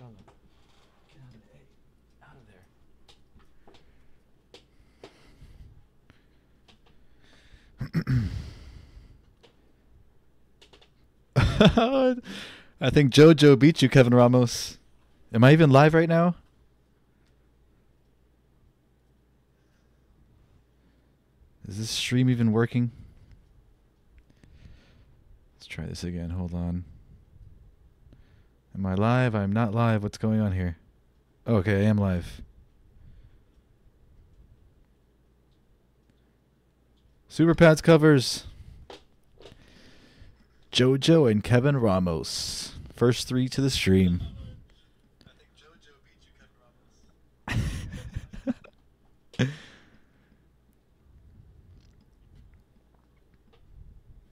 Come on. Get out of there. Out of there. I think JoJo beat you, Kevin Ramos. Am I even live right now? Is this stream even working? Let's try this again. Hold on. Am I live? I'm not live. What's going on here? Okay, I am live. Super Pats covers. JoJo and Kevin Ramos. First three to the stream. I think JoJo beat you, Kevin Ramos.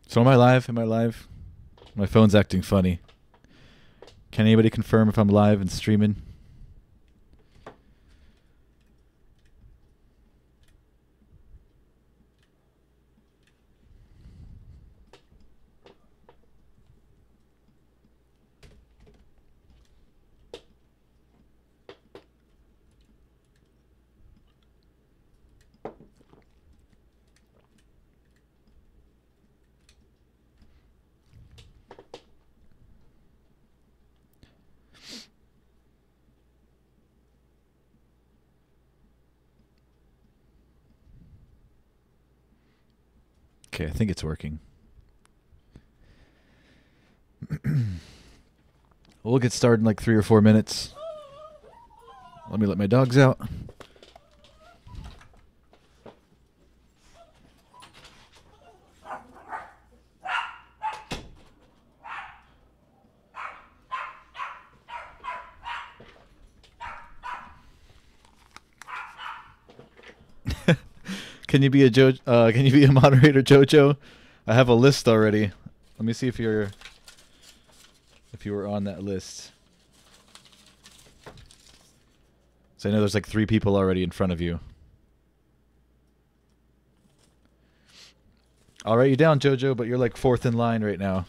So am I live? Am I live? My phone's acting funny. Can anybody confirm if I'm live and streaming? Okay, I think it's working. We'll get started in like 3 or 4 minutes. Let me let my dogs out. Can you be a can you be a moderator, JoJo? I have a list already. Let me see if you were on that list. So I know there's like 3 people already in front of you. I'll write you down, JoJo, but you're like 4th in line right now.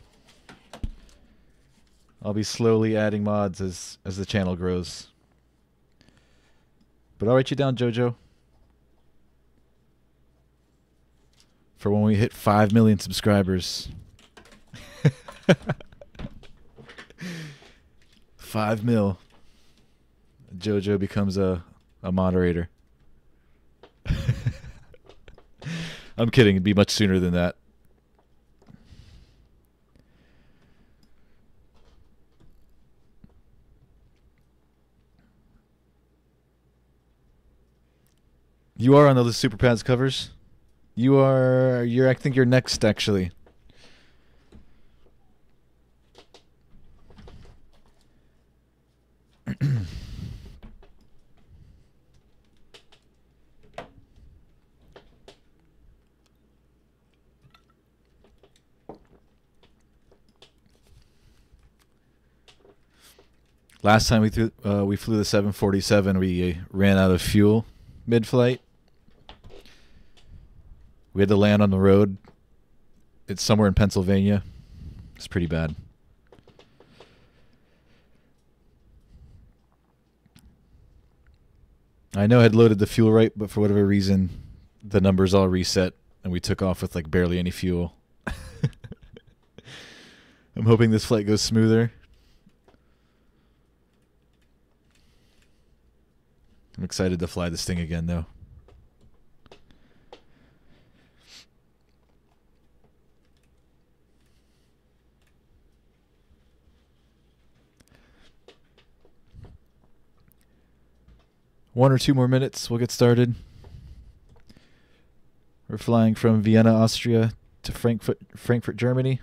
I'll be slowly adding mods as the channel grows. But I'll write you down, JoJo. For when we hit 5 million subscribers. 5 mil. JoJo becomes a moderator. I'm kidding. It'd be much sooner than that. You are on those Super Pads covers? I think you're next, actually. Last time we flew the 747, we ran out of fuel mid-flight. We had to land on the road. It's somewhere in Pennsylvania. It's pretty bad. I know I had loaded the fuel right, but for whatever reason, the numbers all reset, and we took off with like barely any fuel. I'm hoping this flight goes smoother. I'm excited to fly this thing again, though. One or 2 more minutes, we'll get started. We're flying from Vienna, Austria to Frankfurt, Germany.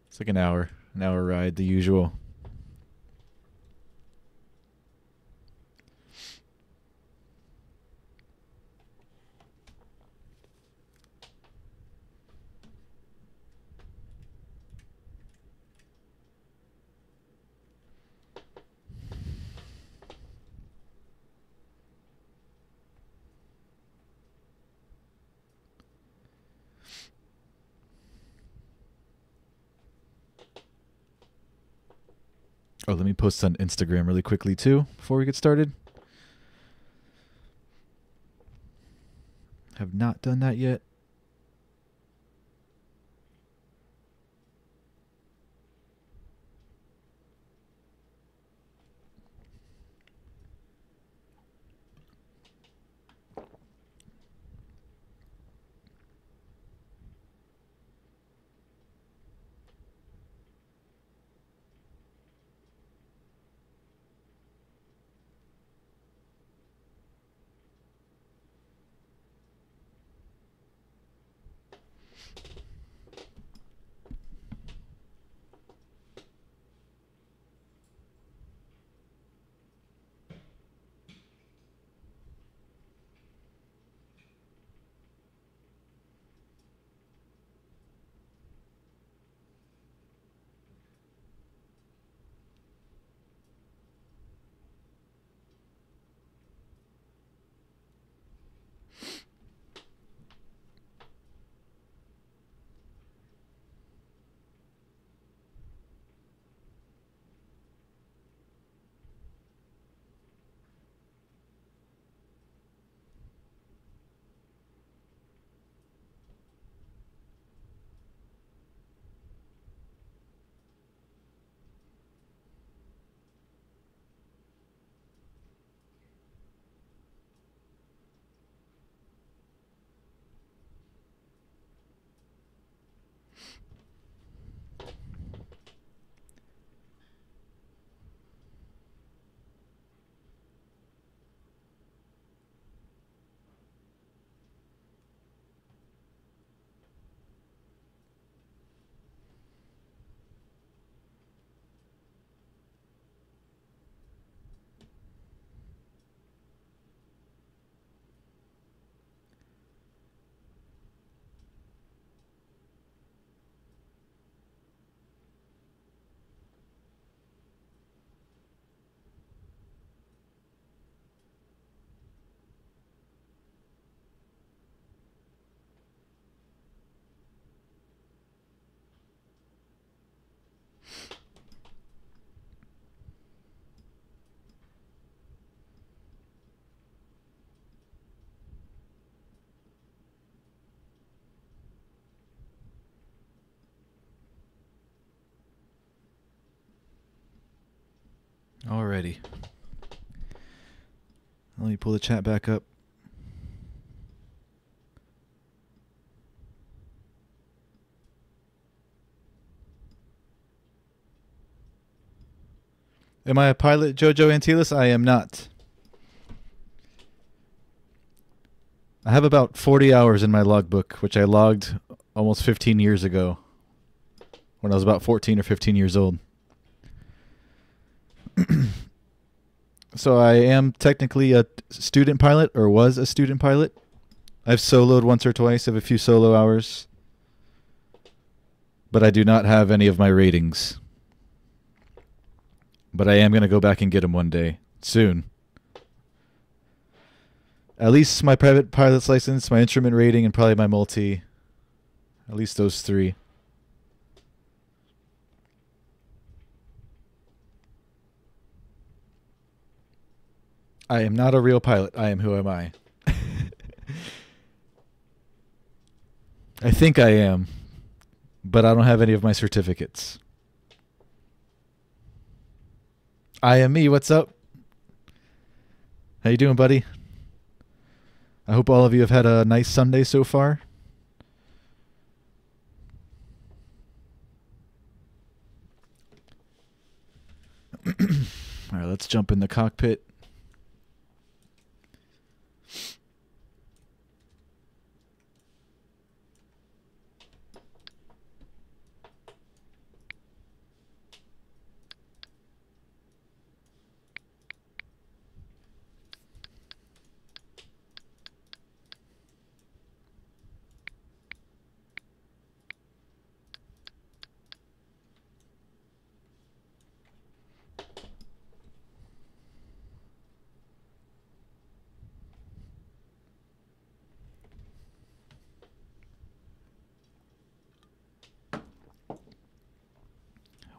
It's like an hour ride, the usual. Oh, let me post on Instagram really quickly too before we get started. Have not done that yet. Alrighty. Let me pull the chat back up. Am I a pilot, Jojo Antilis? I am not. I have about 40 hours in my logbook, which I logged almost 15 years ago, when I was about 14 or 15 years old. So I am technically a student pilot, or was a student pilot. I've soloed once or twice, have a few solo hours. But I do not have any of my ratings. But I am going to go back and get them one day, soon. At least my private pilot's license, my instrument rating, and probably my multi. At least those three. I am not a real pilot. I am who am I? I think I am, but I don't have any of my certificates. I am me. What's up? How you doing, buddy? I hope all of you have had a nice Sunday so far. All right, let's jump in the cockpit.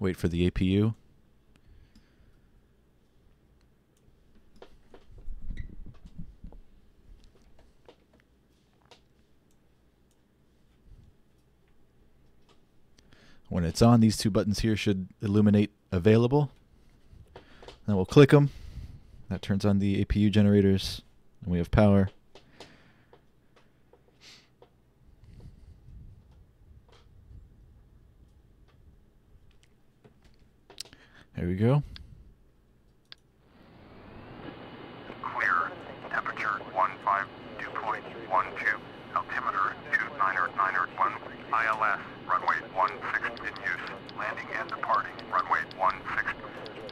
Wait for the APU. When it's on, these two buttons here should illuminate available. Then we'll click them. That turns on the APU generators, and we have power. There we go. Clear. Temperature 152.12. Altimeter 299.1. ILS. Runway 16 in use. Landing and departing. Runway 16.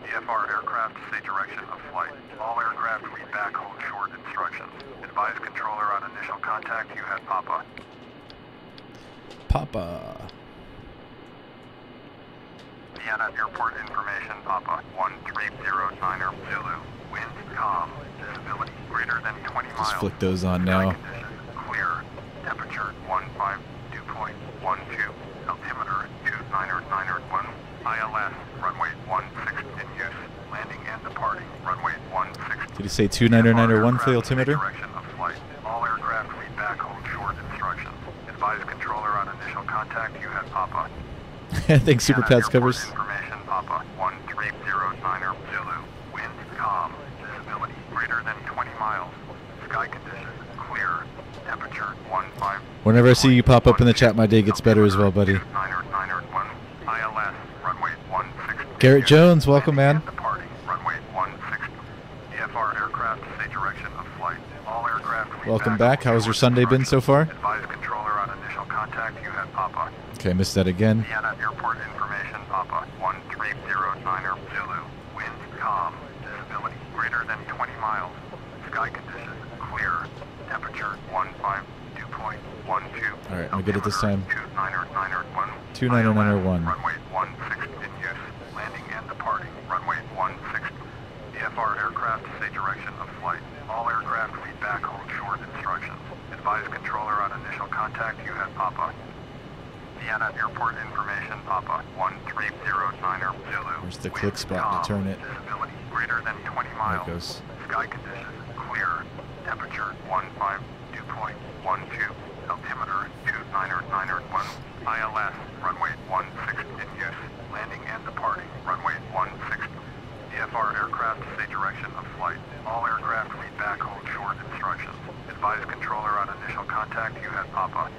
VFR aircraft say direction of flight. All aircraft read back hold short instructions. Advise controller on initial contact. You had Papa. Papa. Vienna Airport information, Papa 1309er Zulu. Wind calm. Visibility greater than 20 miles. Just flick those on Sky now. conditions clear. Temperature 152.12. Altimeter 299.1. ILS. Runway 16 in use. Landing and departing. Runway 16. Did he say 299 for the altimeter? Direction of flight. All aircraft read back hold short instructions. Advise controller on initial contact. You had Papa. Thanks, Super Pads covers. Information, Papa 1309er Zulu. Wind calm. Visibility greater than 20 miles. Sky conditions clear. Temperature 15. Whenever I see you pop up in the chat, my day gets better as well, buddy. ILS. Runway 16. Garrett Jones, welcome, man. Departing. Runway 16. VFR aircraft say direction of flight. All aircraft. Welcome back. How has your Sunday been so far? Advise controller on initial contact. You had Papa. Okay, I missed that again. Vienna Airport information, Papa 1309er Zulu. Wind calm. Visibility greater than 20 miles. Sky conditions clear. Temperature 152.12. Alright, I'm good at this time. 299.1. 299.1. Runway 16 in use. Landing and departing. Runway 16. VFR aircraft say direction of flight. All aircraft read back hold short instructions. Advise controller on initial contact. You had Papa. Vienna Airport information, Papa 1309er Zulu. Where's the click spot to turn it? Visibility greater than 20 There miles. it goes. Sky conditions clear. Temperature 152.12. Altimeter 299.1. ILS. Runway 16 in use. Landing and departing. Runway 16. VFR aircraft say direction of flight. All aircraft read back hold short instructions. Advise controller on initial contact. You had Papa.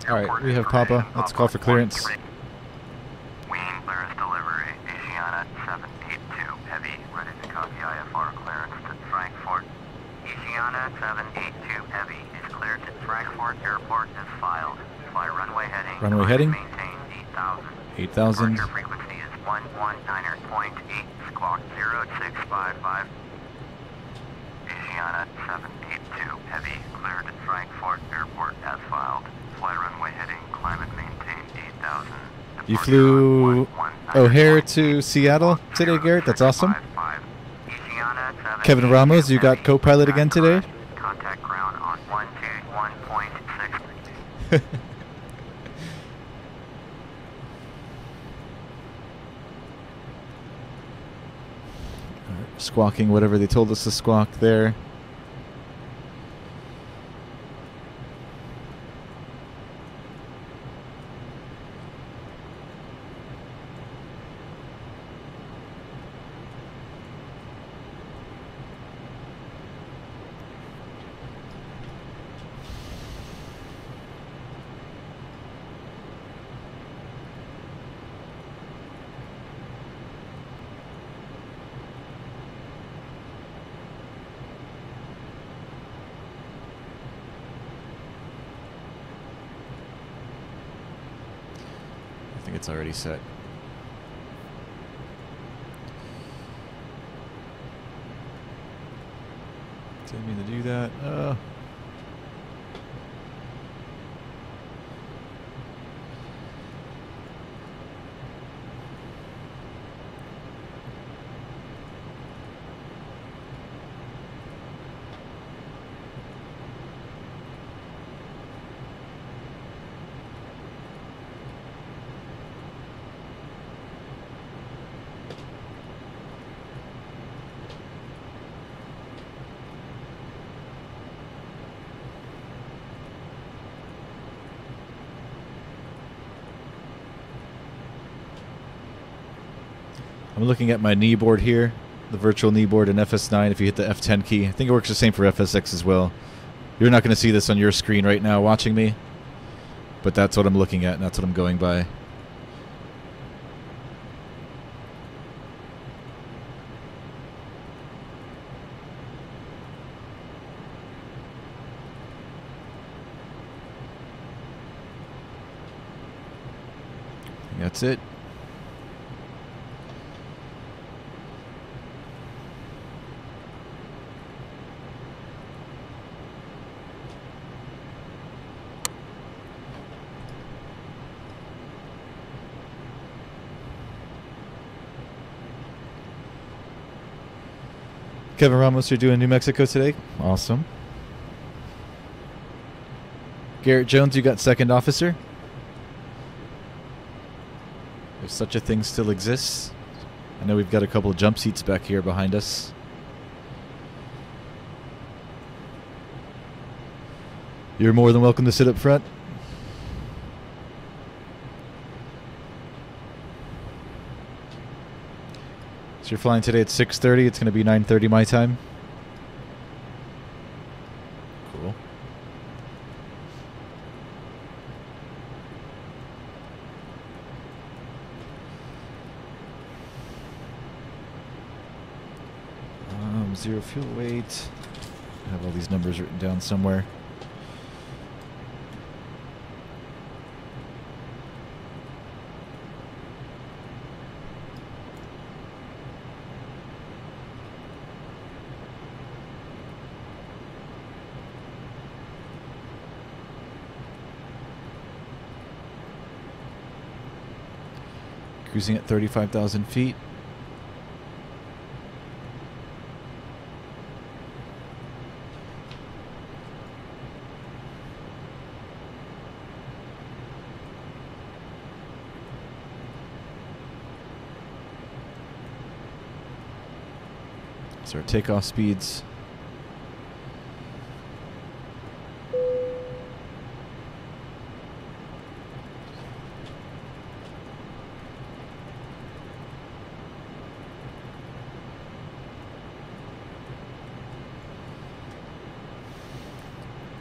Alright, we have Papa. Let's call for clearance. Wing clearance delivery. Asiana 782 Heavy, ready to copy IFR clearance to Frankfurt. Asiana 782 Heavy is cleared to Frankfurt Airport as filed. Fly runway heading. Runway heading. Maintain 8,000. 8,000. Departure frequency is 119.8. Squawk 0655. Asiana 782 Heavy cleared at Frankfurt Airport as filed. Fly runway heading, climate maintain 8,000. You flew O'Hare to Seattle today, Garrett? That's awesome. Kevin Ramos, you got co-pilot again today? Contact ground on 121.6. Squawking whatever they told us to squawk there. I think it's already set. Didn't mean to do that. I'm looking at my knee board here, the virtual knee board in FS9 if you hit the F10 key. I think it works the same for FSX as well. You're not going to see this on your screen right now watching me, but that's what I'm looking at and that's what I'm going by. That's it. Kevin Ramos, you're doing New Mexico today? Awesome. Garrett Jones, you got second officer? If such a thing still exists. I know we've got a couple of jump seats back here behind us. You're more than welcome to sit up front. So you're flying today at 6:30. It's going to be 9:30 my time. Cool. Zero fuel weight. I have all these numbers written down somewhere. Cruising at 35,000 feet. So our takeoff speeds.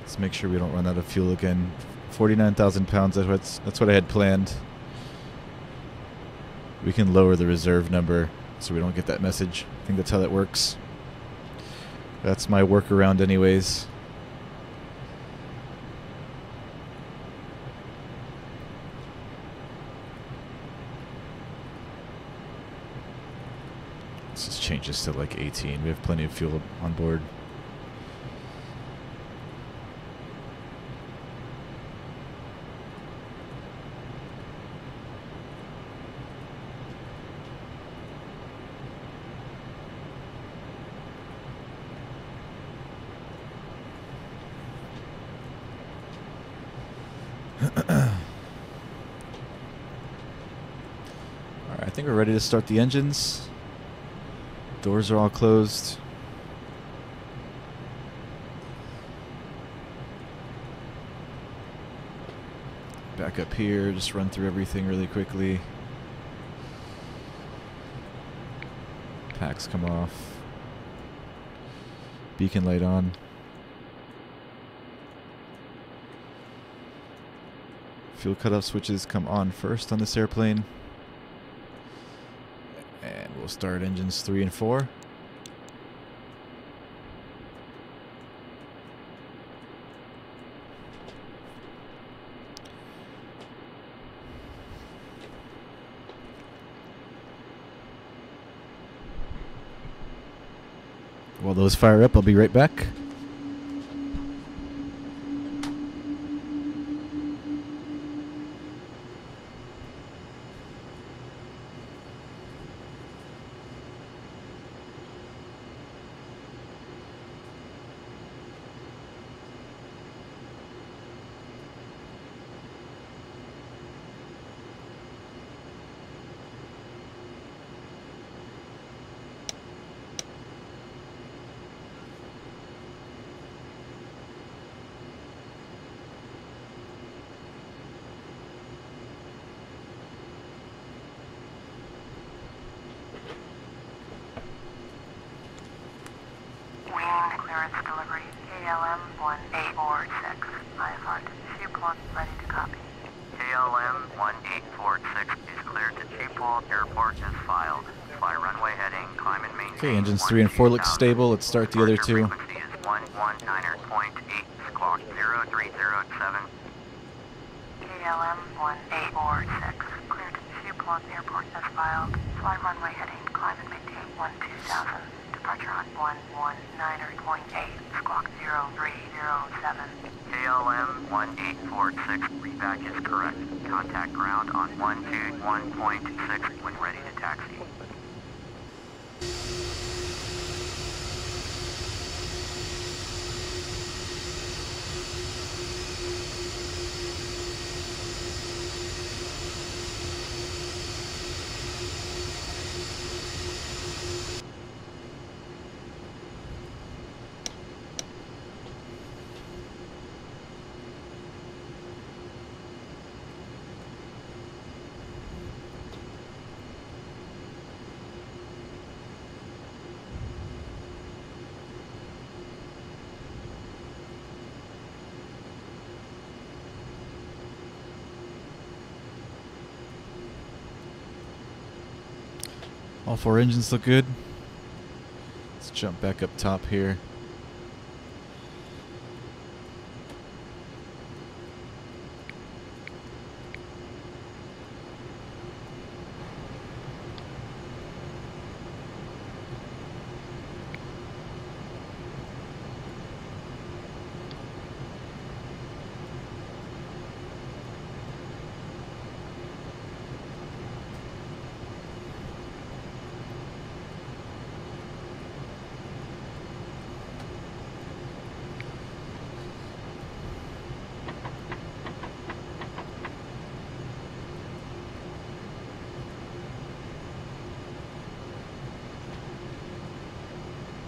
Let's make sure we don't run out of fuel again. 49,000 pounds, that's what I had planned. We can lower the reserve number so we don't get that message. I think that's how that works. That's my workaround anyways. Let's just change this to like 18. We have plenty of fuel on board. Alright, I think we're ready to start the engines. Doors are all closed. Back up here, just run through everything really quickly. Packs come off. Beacon light on. Fuel cutoff switches come on first on this airplane. And we'll start engines 3 and 4. While those fire up, I'll be right back. KLM 1846. IFR to Schiphol, ready to copy. KLM 1846 is cleared to Schiphol Airport as filed. Fly runway heading, climb and maintain. Okay, engines 3 and 4 look stable. Let's start the other two. Frequency is 119.8, squawk 0307. KLM 1846. Cleared to Schiphol Airport as filed. Fly runway heading, climb and maintain 12000. Departure on 119.8, squawk 0307. KLM 1846, reback is correct. Contact ground on 121.6 when ready to taxi. All 4 engines look good. Let's jump back up top here.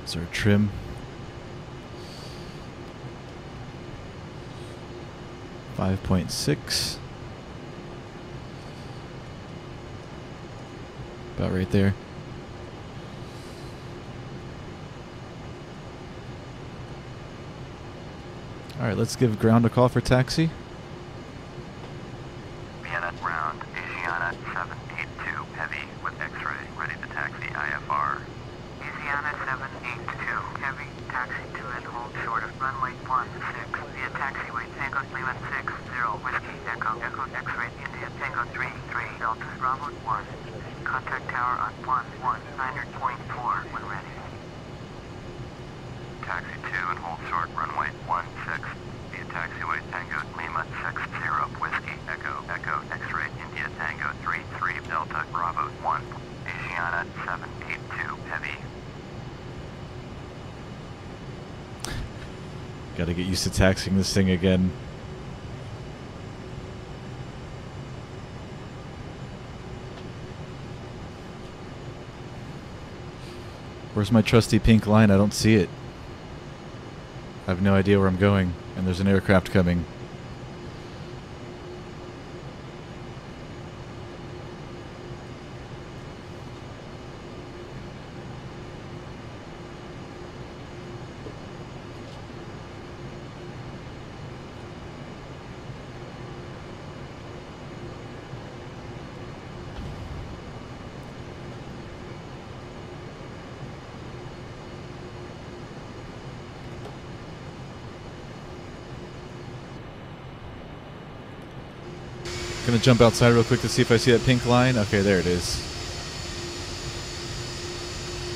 That's our trim. .6. About right there. Alright, let's give ground a call for taxi. Vienna ground, Asiana 782, heavy with X-ray, ready to taxi IFR. Asiana 782, heavy, taxi to and hold short of runway 16 via taxiway Tango Lima 60 Whiskey Echo Echo X-ray India Tango 33 Delta Bravo 1. Contact tower on 119.4 when ready. Taxi 2 and hold short runway 16 via taxiway Tango Lima 60 Whiskey Echo Echo X-ray India Tango 33 Delta Bravo 1. Asiana 782, heavy. Gotta get used to taxiing this thing again. Where's my trusty pink line? I don't see it. I have no idea where I'm going, and there's an aircraft coming. Gonna jump outside real quick to see if I see that pink line. Okay, there it is.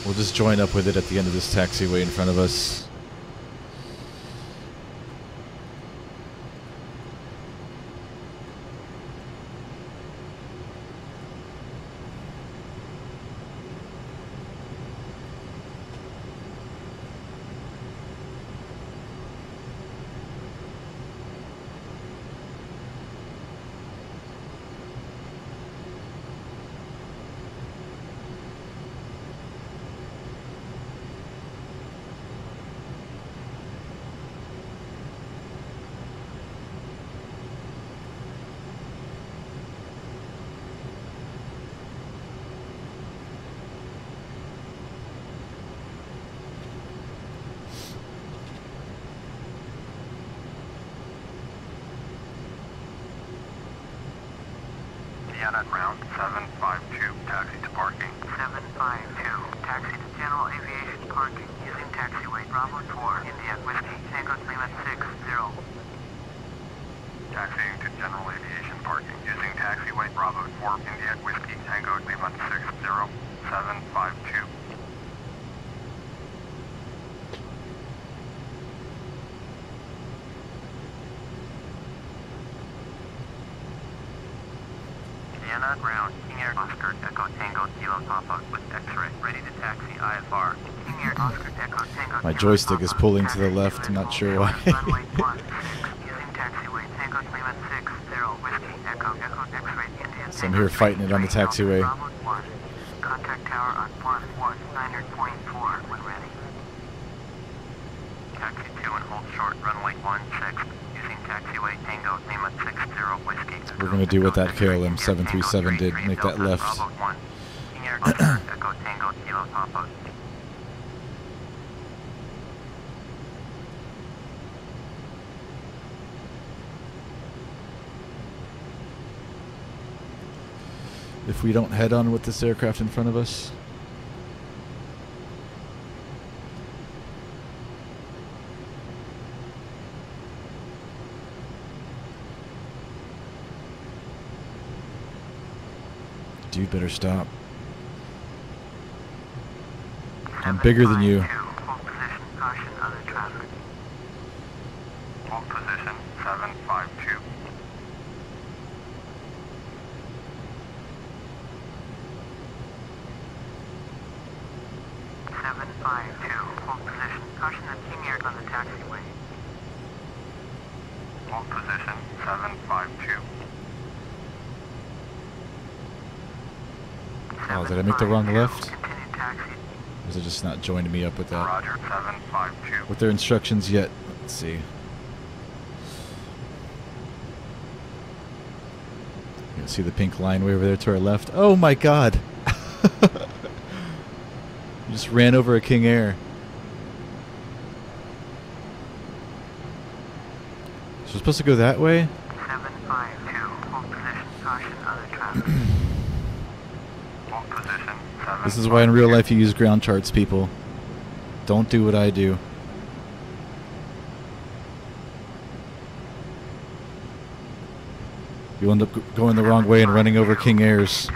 We'll just join up with it at the end of this taxiway in front of us. Vienna ground 752, taxi to parking. 752, taxi to general aviation parking using taxiway Bravo 4, India Whiskey, Tango Lima 60. Taxiing to general aviation parking using taxiway Bravo 4, India Whiskey, Tango Lima 60752. Vienna ground, King Air Oscar Echo Tango Kilo Papa with X-ray, ready to taxi IFR. King Air Oscar Echo Tango My Kilo joystick is Papa, pulling to the taxi left. I'm not and sure hold why. short, runway 16, using taxiway Tango Lima 60 Whiskey Echo Echo X-ray India. So I'm here fighting it on the taxiway. Bravo 1. Contact tower on 119.4 when ready. Taxi 2 and hold short, runway 16. Taxiway Tango Lima 60 Whiskey. We're going to do what that KLM 737 did, make that left. King Air Oscar Echo Tango Kilo Papa. If we don't head on with this aircraft in front of us. Dude, better stop. I'm bigger than you. Hold position, caution, other traffic. Hold position 752. Hold position, caution of King Air on the taxiway. Hold position 752. Oh, did I make the wrong left? Continue taxi. Or is it just not joining me up with that? Roger 752. With their instructions yet? Let's see. You can see the pink line way over there to our left. Oh my god! You just ran over a King Air. So we're supposed to go that way? 752. Hold position, caution, other traffic. Hold position This is why in real life you use ground charts, people. Don't do what I do. You'll end up going the wrong way and running over King Airs.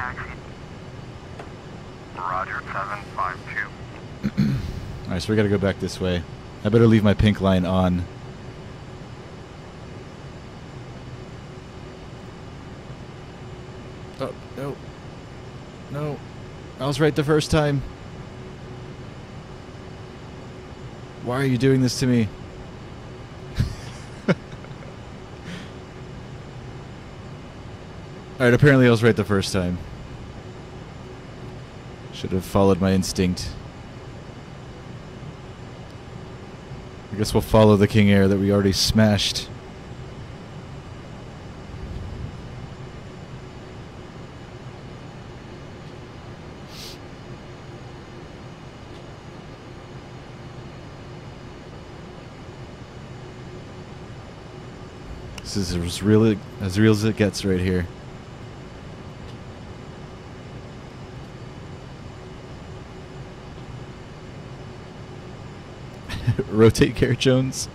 Roger 752. Alright, so we gotta go back this way. I better leave my pink line on. Oh, no. No. I was right the first time. Why are you doing this to me? Alright, apparently I was right the first time. Should have followed my instinct. I guess we'll follow the King Air that we already smashed. This is as real as it gets right here. Rotate Care Jones.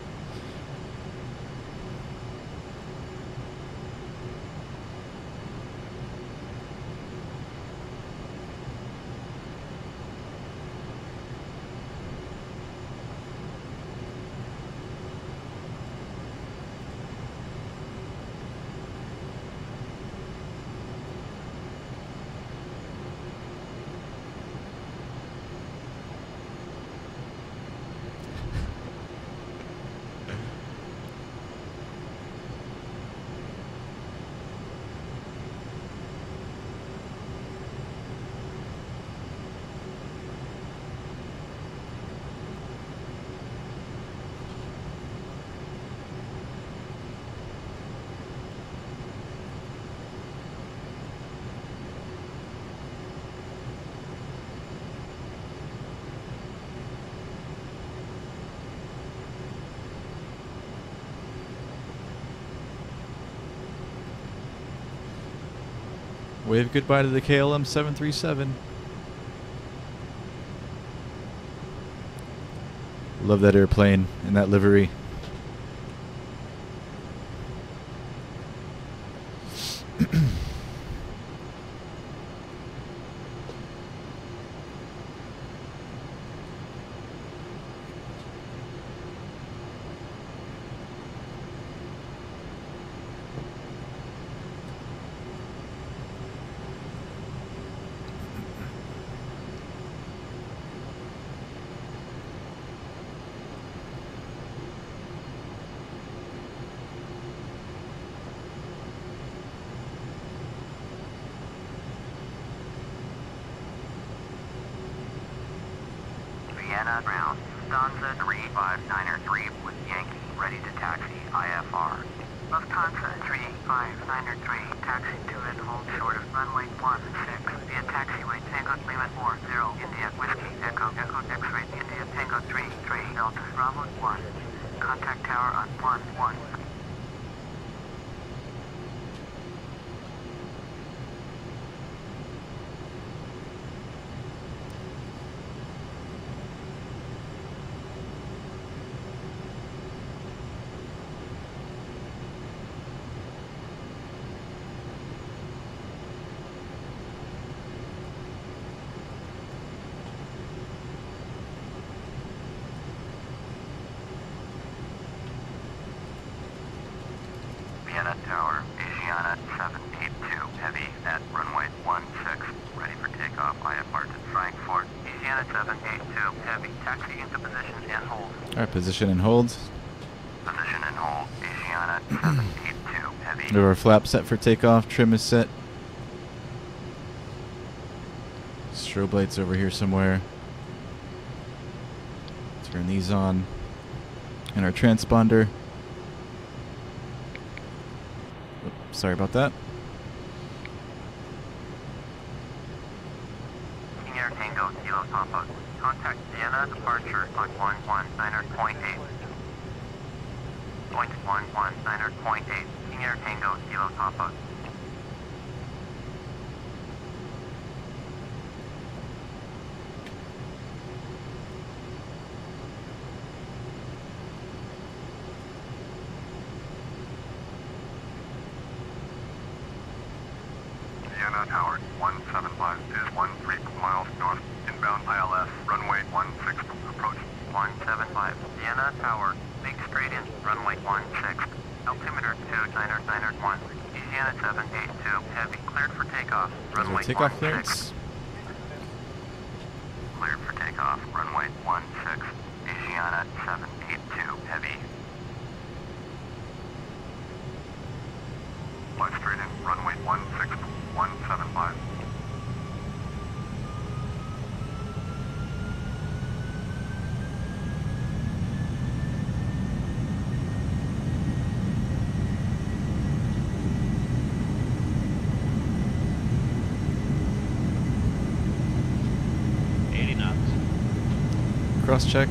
Wave goodbye to the KLM 737. Love that airplane and that livery. Vienna ground, Lufthansa 3593 with Yankee, ready to taxi IFR. Lufthansa 3593, taxi to and hold short of runway 16 via taxiway Tango Lima 40 India Whiskey Echo Echo X-ray India Tango 33 Delta Bravo 1. Contact tower on 11. Vienna Tower, Asiana 782, heavy at runway 16, ready for takeoff. IFR to Frankfurt. Asiana 782, heavy, taxi into position and hold. Alright, position and hold. Position and hold. Asiana 782, heavy. We have our flap set for takeoff. Trim is set. Strobe lights over here somewhere. Turn these on. And our transponder. Oops, sorry about that. King Air Tango, Kilo Papa. Contact Vienna departure on 119.8. Point 119.8. King Air Tango, Kilo Papa. Vienna Tower 175 is 13 miles north, inbound ILS, runway 16, approach. 175. Vienna Tower. Make straight in. Runway 16. Altimeter 299.1. Asiana 782. Heavy. Cleared for takeoff. Runway Takeoff 16. clearance. Cleared for takeoff, runway 16, Asiana 782, heavy. Flight straight in, runway 16, 175. Cross check.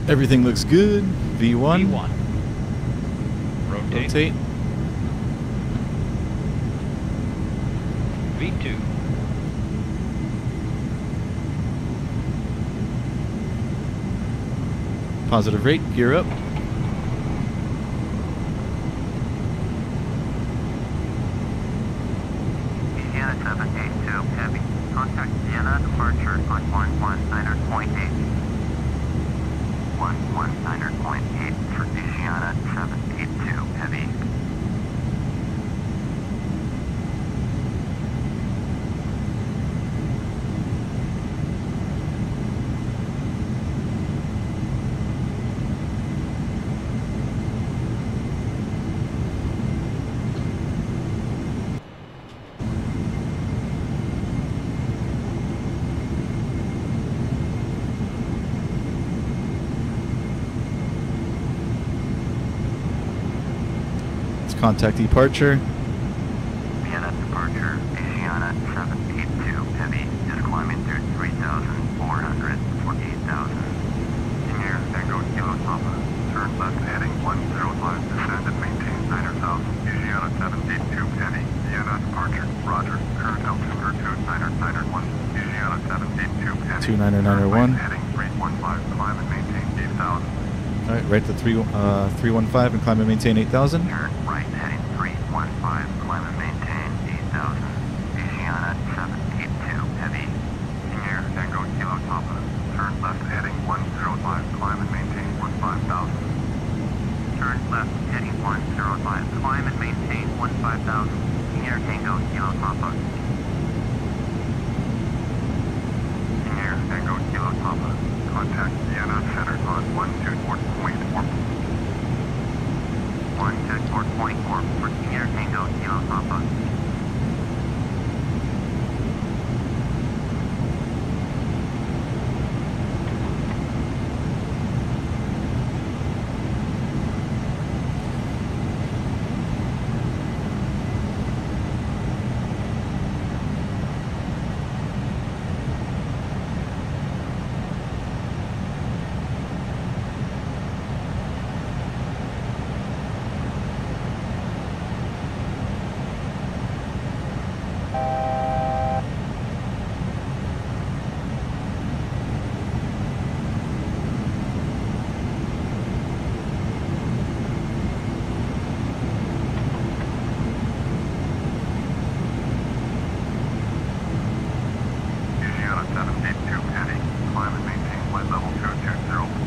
Everything looks good. V1. V1. Rotate. Rotate. V2. Positive rate. Gear up. Asiana 782. Heavy. Contact Vienna departure on 119.8. 119.8 for Asiana 782, heavy. Contact departure. Vienna departure, Asiana 782, heavy, is climbing through 3,400 for 8,000. King Air Tango Kilo Papa, turn left heading 105, descend and maintain south. Louisiana 782 Heavy. Vienna departure. Roger. Current altitude 2991. Louisiana 782 Heavy. 29901. Heading 315. Climb and maintain 8,000. All right, right to 315 and climb and maintain 8,000. Turn right heading 315. Climb and maintain 8,000. Louisiana 782 Heavy. Senior Tango Kilo Papa. Turn left heading 105. Climb and maintain 15,000. Turn left, heading 105. Climb and maintain 15,000. Senior Tango Kilo Papa. Senior Tango Kilo Papa. Contact Vienna Center on 124.4. 124.4 for Senior Tango Kilo Papa.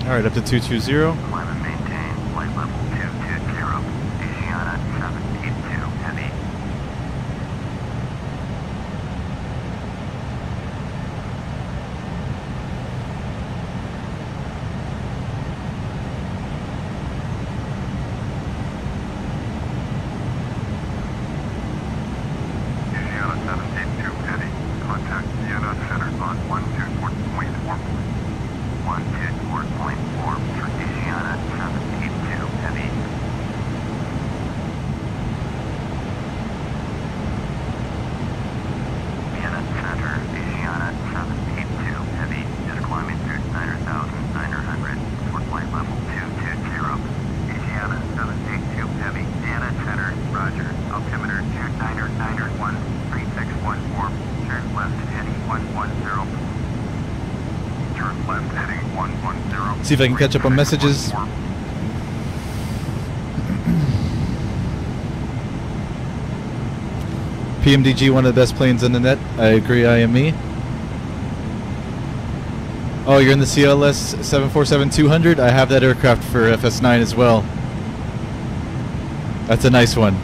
All right, up to 220. Climb and maintain flight level 220. Louisiana 782 Heavy. Louisiana 782 Heavy. Contact Vienna Center on 124.4. 124.4 for Louisiana 782 Heavy. Vienna Center, Louisiana 782 Heavy is climbing through 9,900 for flight level 220. Louisiana 782 Heavy. Vienna Center, Roger. Altimeter 2991 3614. Turn left heading 110. Turn left heading 110. See if I can catch up on messages. PMDG, one of the best planes in the net. I agree, IME. Oh, you're in the CLS 747-200? I have that aircraft for FS9 as well. That's a nice one.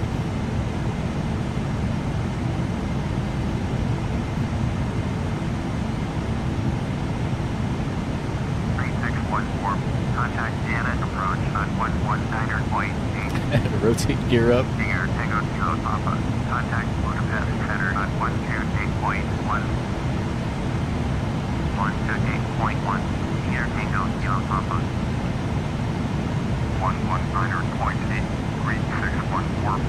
Rotate gear up. Senior Tango Kilo Papa. Contact Budapest Center on 128.1. 128.1. Senior Tango Kilo Papa. 119.8. 3614.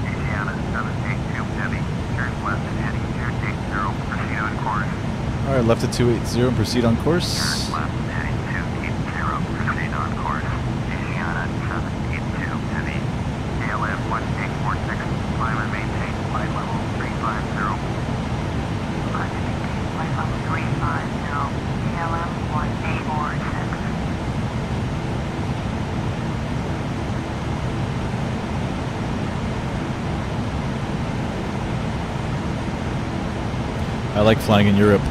Louisiana 782 Heavy. Turn left heading 280. Proceed on course. All right, left at 280 and proceed on course. Turn left heading 280, proceed on course. Louisiana 782 Heavy. KLM 1846, climb and maintain flight level 350. Climb and maintain flight level 350. KLM 1846. I like flying in Europe.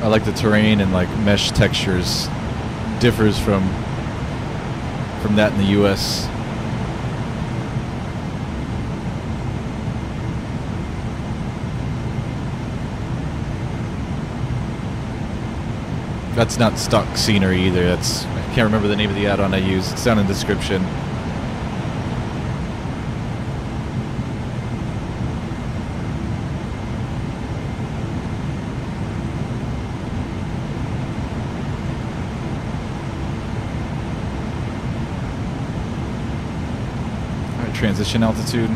I like the terrain and like mesh textures differs from that in the US. That's not stock scenery either. That's, I can't remember the name of the add-on I used. It's down in the description. Transition altitude.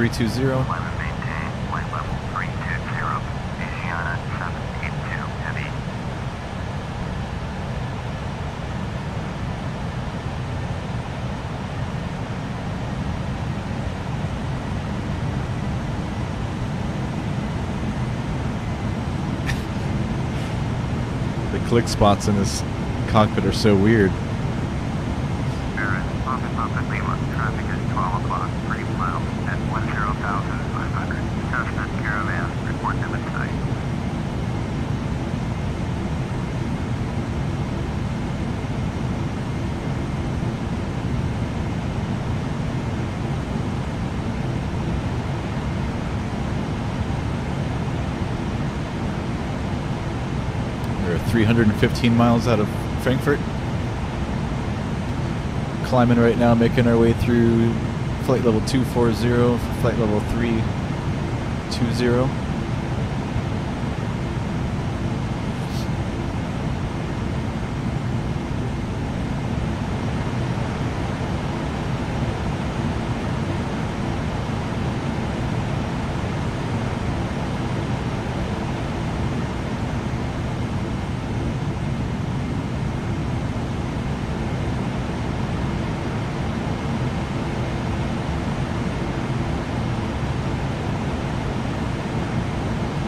320. Climate maintained, flight level 320, Asiana 782, heavy. The click spots in this cockpit are so weird. Spirit, Papa Lima, traffic is 12 o'clock, 3 miles at 10,500. Cessna Caravan, report them at sight. We're 315 miles out of Frankfurt. Climbing right now, making our way through flight level 240, flight level 320.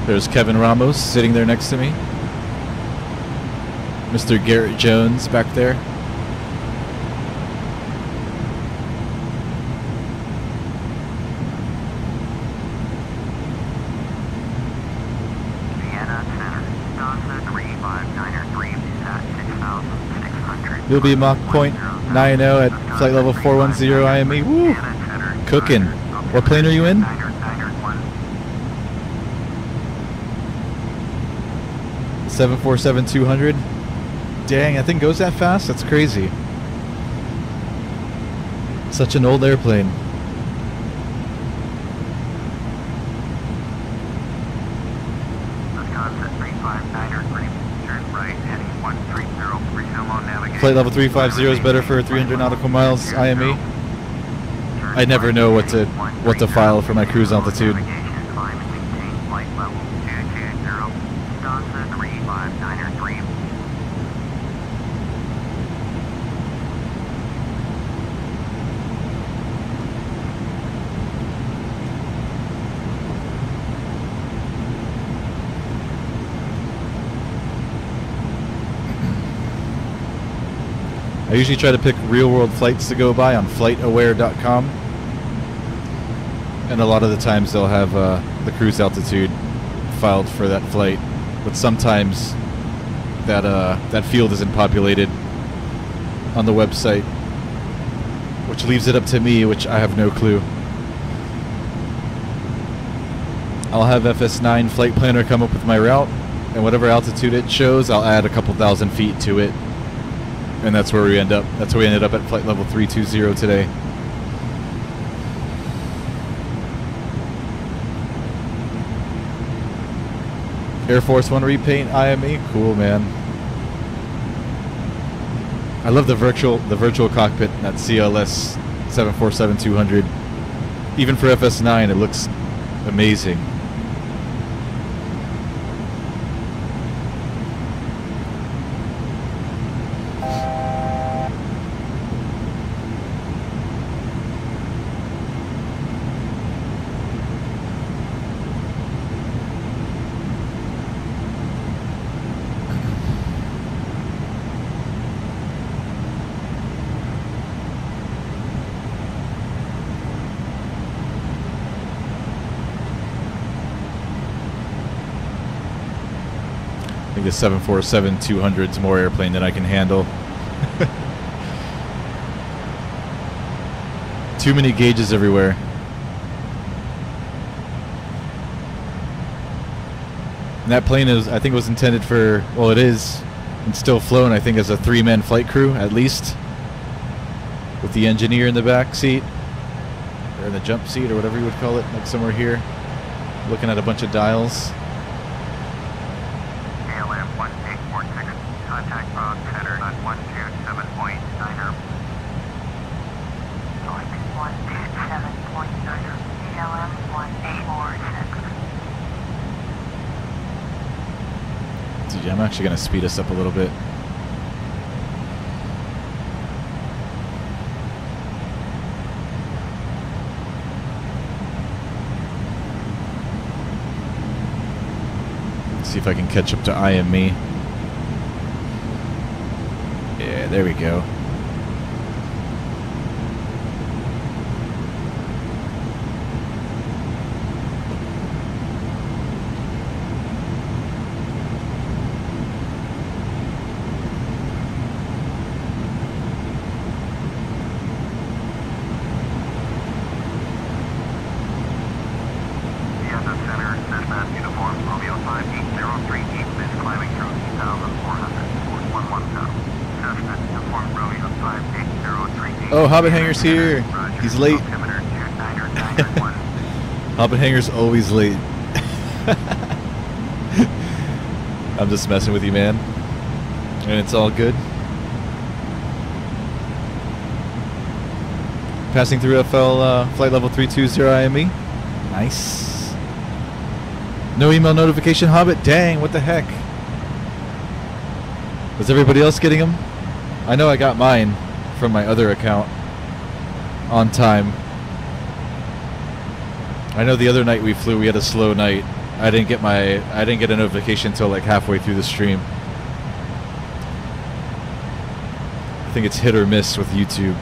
There's Kevin Ramos sitting there next to me. Mr. Garrett Jones back there. Vienna Center, Stanza 359er3 at 6,600. You'll be Mach point 90 at flight level 410 IME. Woo! Cooking. What plane are you in? 747-200. Dang, that thing goes that fast? That's crazy. Such an old airplane. Flight level 350 is better for 300 nautical miles IME. I never know what to file for my cruise altitude. I usually try to pick real-world flights to go by on FlightAware.com, and a lot of the times they'll have the cruise altitude filed for that flight, but sometimes that field isn't populated on the website, which leaves it up to me, which I have no clue. I'll have FS9 Flight Planner come up with my route, and whatever altitude it shows, I'll add a couple thousand feet to it. And that's where we end up. That's where we ended up at flight level 320 today. Air Force One repaint IME, cool man. I love the virtual cockpit in that CLS 747-200. Even for FS9, it looks amazing. I think the 747-200 is more airplane than I can handle. Too many gauges everywhere. And that plane is, I think, was intended for, well, it is, and still flown, I think, as a 3-man flight crew, at least. With the engineer in the back seat, or in the jump seat, or whatever you would call it, like somewhere here. Looking at a bunch of dials. Contact Bob Center on 127.9er. Going 127.9er. KLM Dude, I'm actually going to speed us up a little bit. See if I can catch up to IME. Yeah, there we go. Oh, Hobbit Hanger's here. He's late. Hobbit Hanger's always late. I'm just messing with you, man. And it's all good. Passing through FL flight level 320 IME. Nice. No email notification, Hobbit? Dang, what the heck? Was everybody else getting them? I know I got mine from my other account on time. I know the other night we flew, we had a slow night. I didn't get a notification until like halfway through the stream. I think it's hit or miss with YouTube.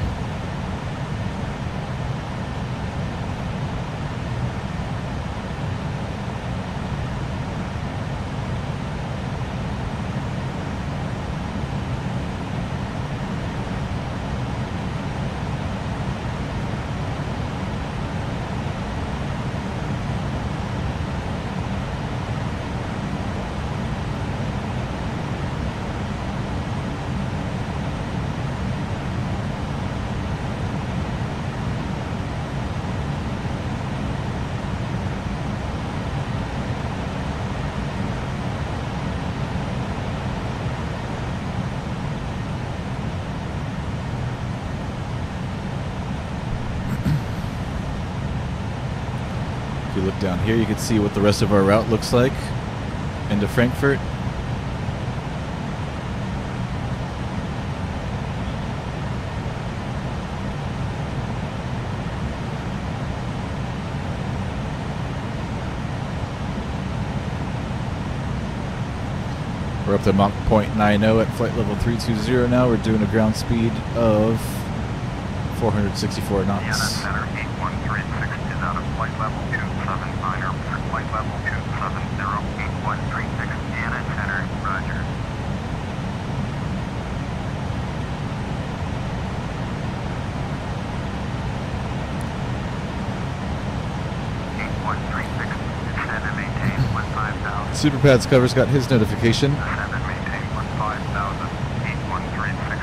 If you look down here, you can see what the rest of our route looks like into Frankfurt. We're up to Mach 0.90 at flight level 320 now. We're doing a ground speed of 464 knots. Vienna Center 8136 is out of flight level 279 or flight level 270 8136. Vienna Center, roger. Descend and maintain 15,000. Superpads Cover's got his notification. Descend and maintain 15,000. 8136.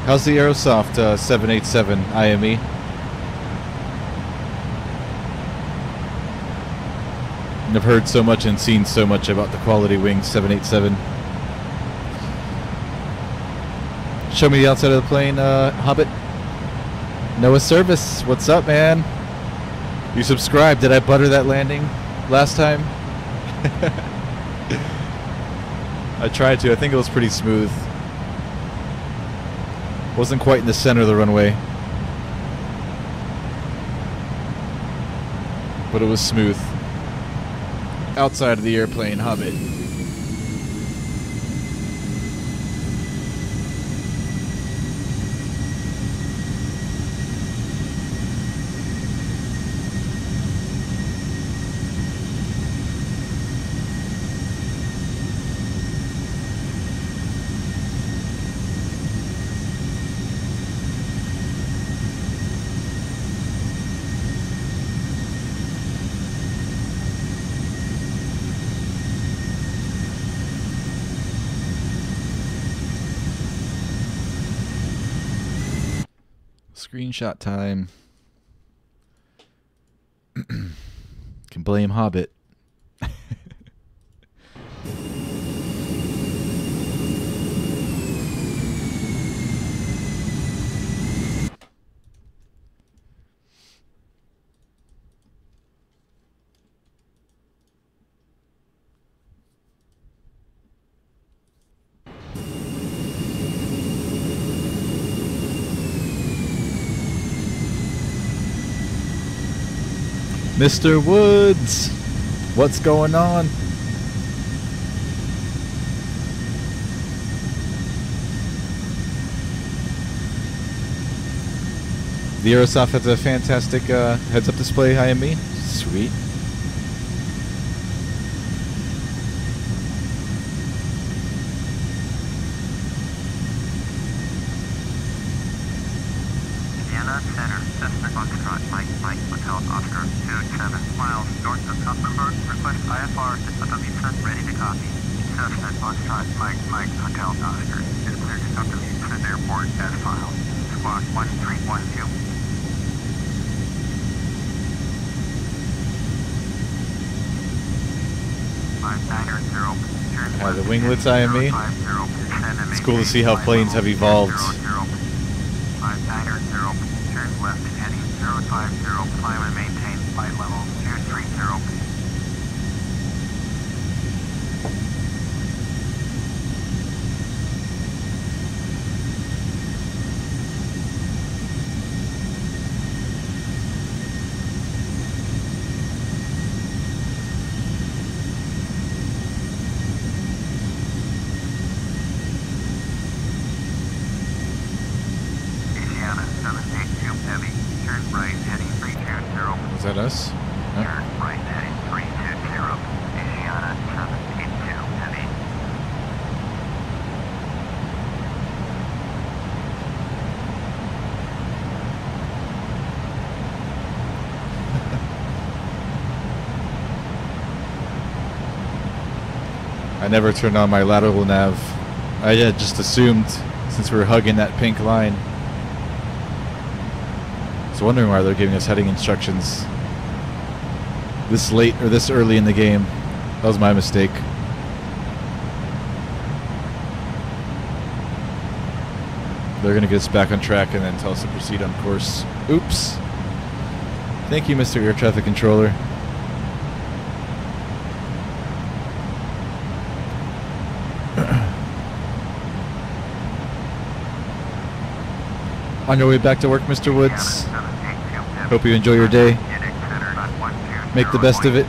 How's the Aerosoft 787 IME? I've heard so much and seen so much about the quality wing 787. Show me the outside of the plane, Hobbit. Noah Service, what's up, man? You subscribed. Did I butter that landing last time? I tried to. I think it was pretty smooth. Wasn't quite in the center of the runway, but it was smooth. Outside of the airplane, Hobbit. Screenshot time. Can blame Hobbit. Mr. Woods, what's going on? The Aerosoft has a fantastic heads-up display, IME. Sweet. Vienna Center, Cessna Foxtrot, Mike, Hotel Oscar, 27 miles north of Gothenburg. Request IFR to Katowice, ready to copy. Cessna Foxtrot, Mike, Hotel Oscar, is cleared to Katowice Airport as filed. Squawk 1312. The winglets IME. It's cool to see how planes have evolved. 590, turn left heading 050, climb and maintain flight level 230. Is that us? Huh? Turn right heading 320, Asiana 782 heavy. I never turned on my lateral nav. I just assumed, since we were hugging that pink line. I was wondering why they're giving us heading instructions this late or this early in the game. That was my mistake. They're going to get us back on track and then tell us to proceed on course. Oops. Thank you, Mr. Air Traffic Controller. On your way back to work, Mr. Woods. Hope you enjoy your day. Make the best of it.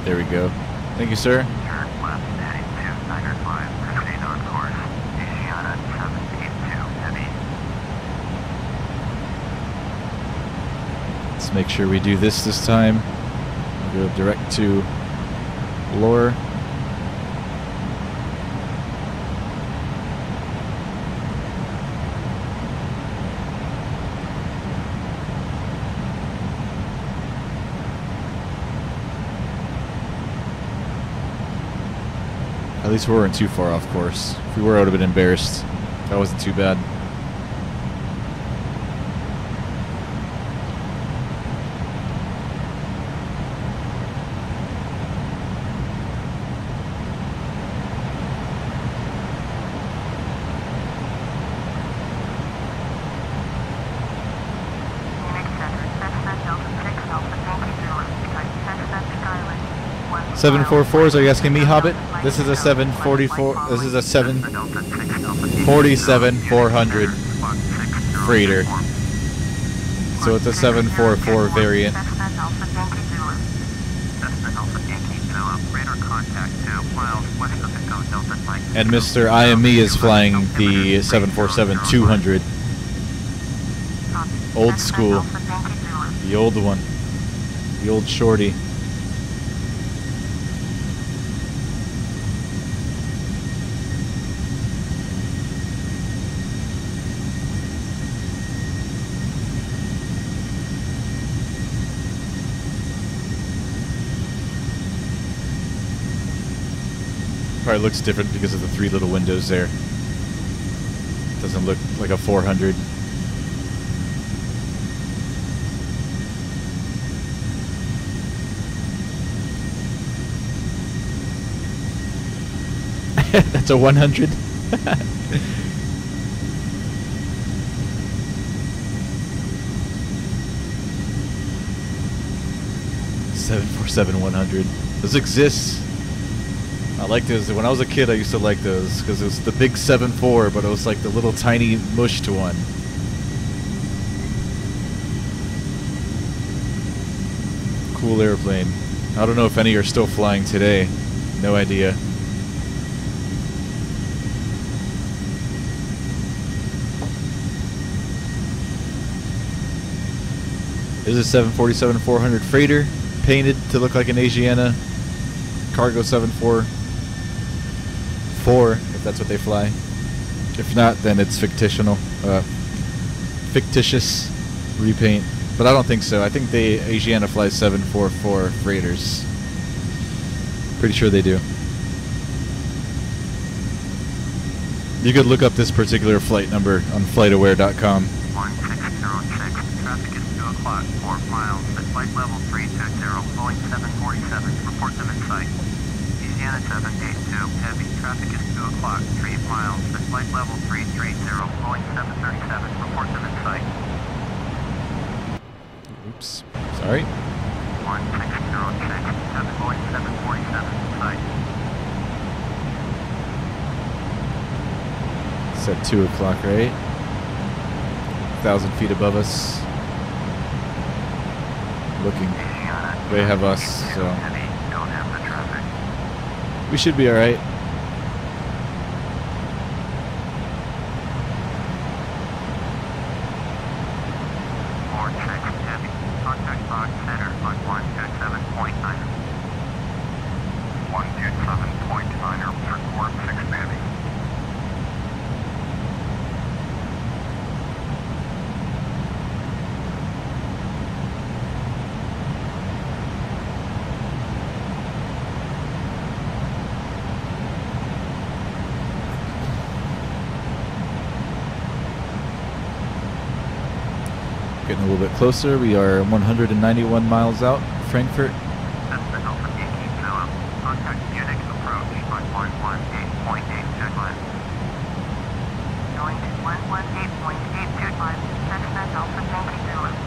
There we go. Thank you, sir. Turn left heading 295, proceed on course. Asiana 782 heavy. Let's make sure we do this time. We'll go direct to Lore. At least we weren't too far off course. If we were, I would have been embarrassed. That wasn't too bad. Cessna 744s, are you asking me, Hobbit? This is a 744, this is a 747-400 freighter. So it's a 744 variant. And Mr. IME is flying the 747-200. Old school. The old one. The old shorty. Probably looks different because of the 3 little windows there. Doesn't look like a 400. That's a 100. 747-100. Those exist. I like those. When I was a kid, I used to like those because it was the big 7.4, but it was like the little tiny mushed one. Cool airplane. I don't know if any are still flying today. No idea. This is a 747-400 freighter, painted to look like an Asiana. Cargo 744, if that's what they fly. If not, then it's fictional, fictitious repaint. But I don't think so. I think the Asiana flies 744 freighters. Pretty sure they do. You could look up this particular flight number on FlightAware.com. 1606, traffic is 2 o'clock, 4 miles, at flight level 320, Boeing 747, report them in sight. Asiana 782, heavy, traffic is 2 o'clock, 3 miles, at flight level 330, Boeing 737, report them in sight. Oops. Sorry. 1606, Boeing 747, sight. It's at 2 o'clock, right? 1,000 feet above us. Looking way above us, so Heavy, don't have the traffic. we should be alright. Heavy, contact box center on 127.9. 127.9, report 6 heavy. Getting a little bit closer. We are 191 miles out, Frankfurt. Cessna Alpha Yankee Philip. Contact Munich approach on 118.8 checkline. Going to 118.825, Cessna Alpha Yankee Philip.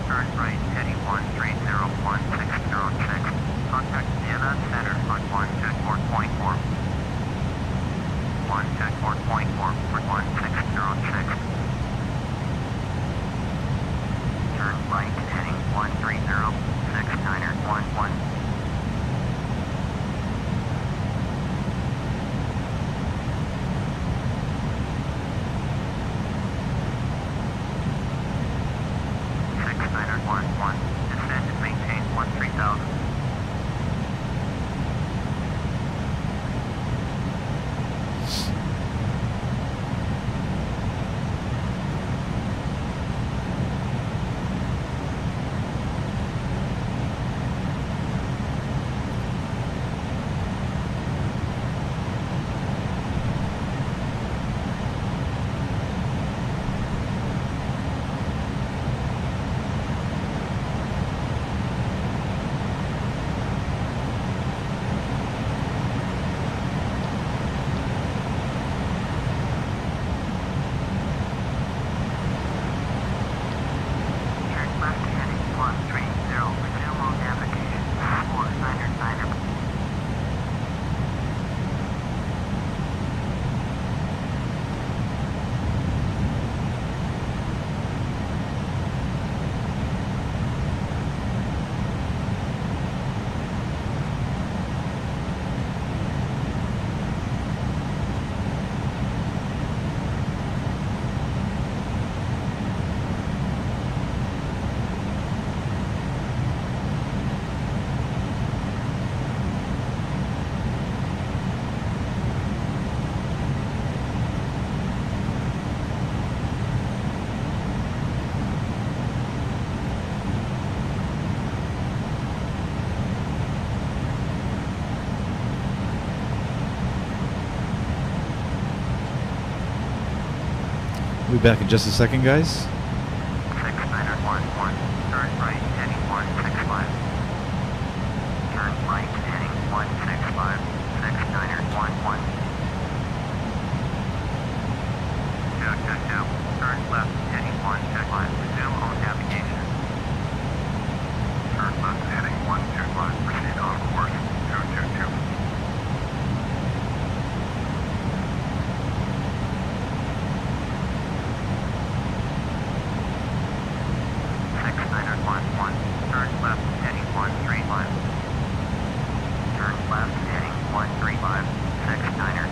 Turn right, heading 1301606. Contact Vienna Center on 124.4. 124.4 for 1606. Turn right, heading 1306911. Descend and maintain 13,000. We'll be back in just a second, guys. 6911, turn right heading 165. Turn right heading 165, 6911. 222, turn left heading 125, resume on navigation. Turn left heading 125, proceed on course 222. 6911, turn left heading 135. Turn left heading 135, 6911.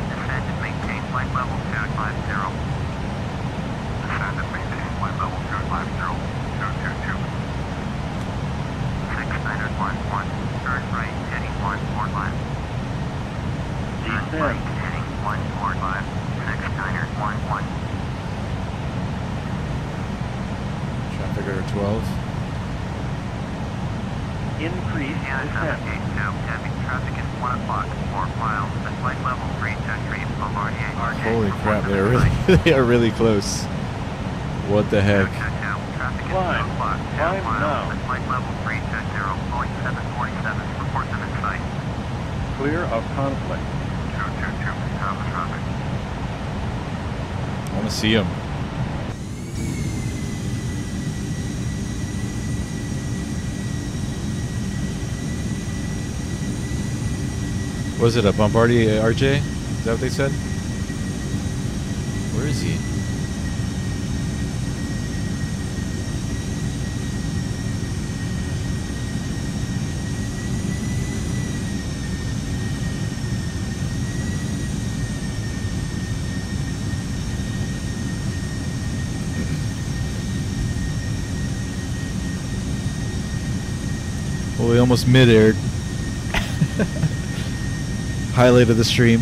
Descend and maintain flight level 250. Descend and maintain flight level 250, 222. 6911, turn right heading 145. Turn right heading 145, 6911. Traffic order 12. Increase Vienna descent. 782, heavy traffic at 1 o'clock, 4 miles, at flight level 3 to XTREME, Bombardier. Holy crap, they are really they are really close. What the heck? 222, traffic at 2 Climb. o'clock, 10 Climb miles, now. at flight level 3 to Boeing 747, report them in sight. Clear of conflict. 222, have the traffic. I want to see him. Was it a Bombardier RJ? Is that what they said? Where is he? Well, we almost mid-aired. Highlight of the stream.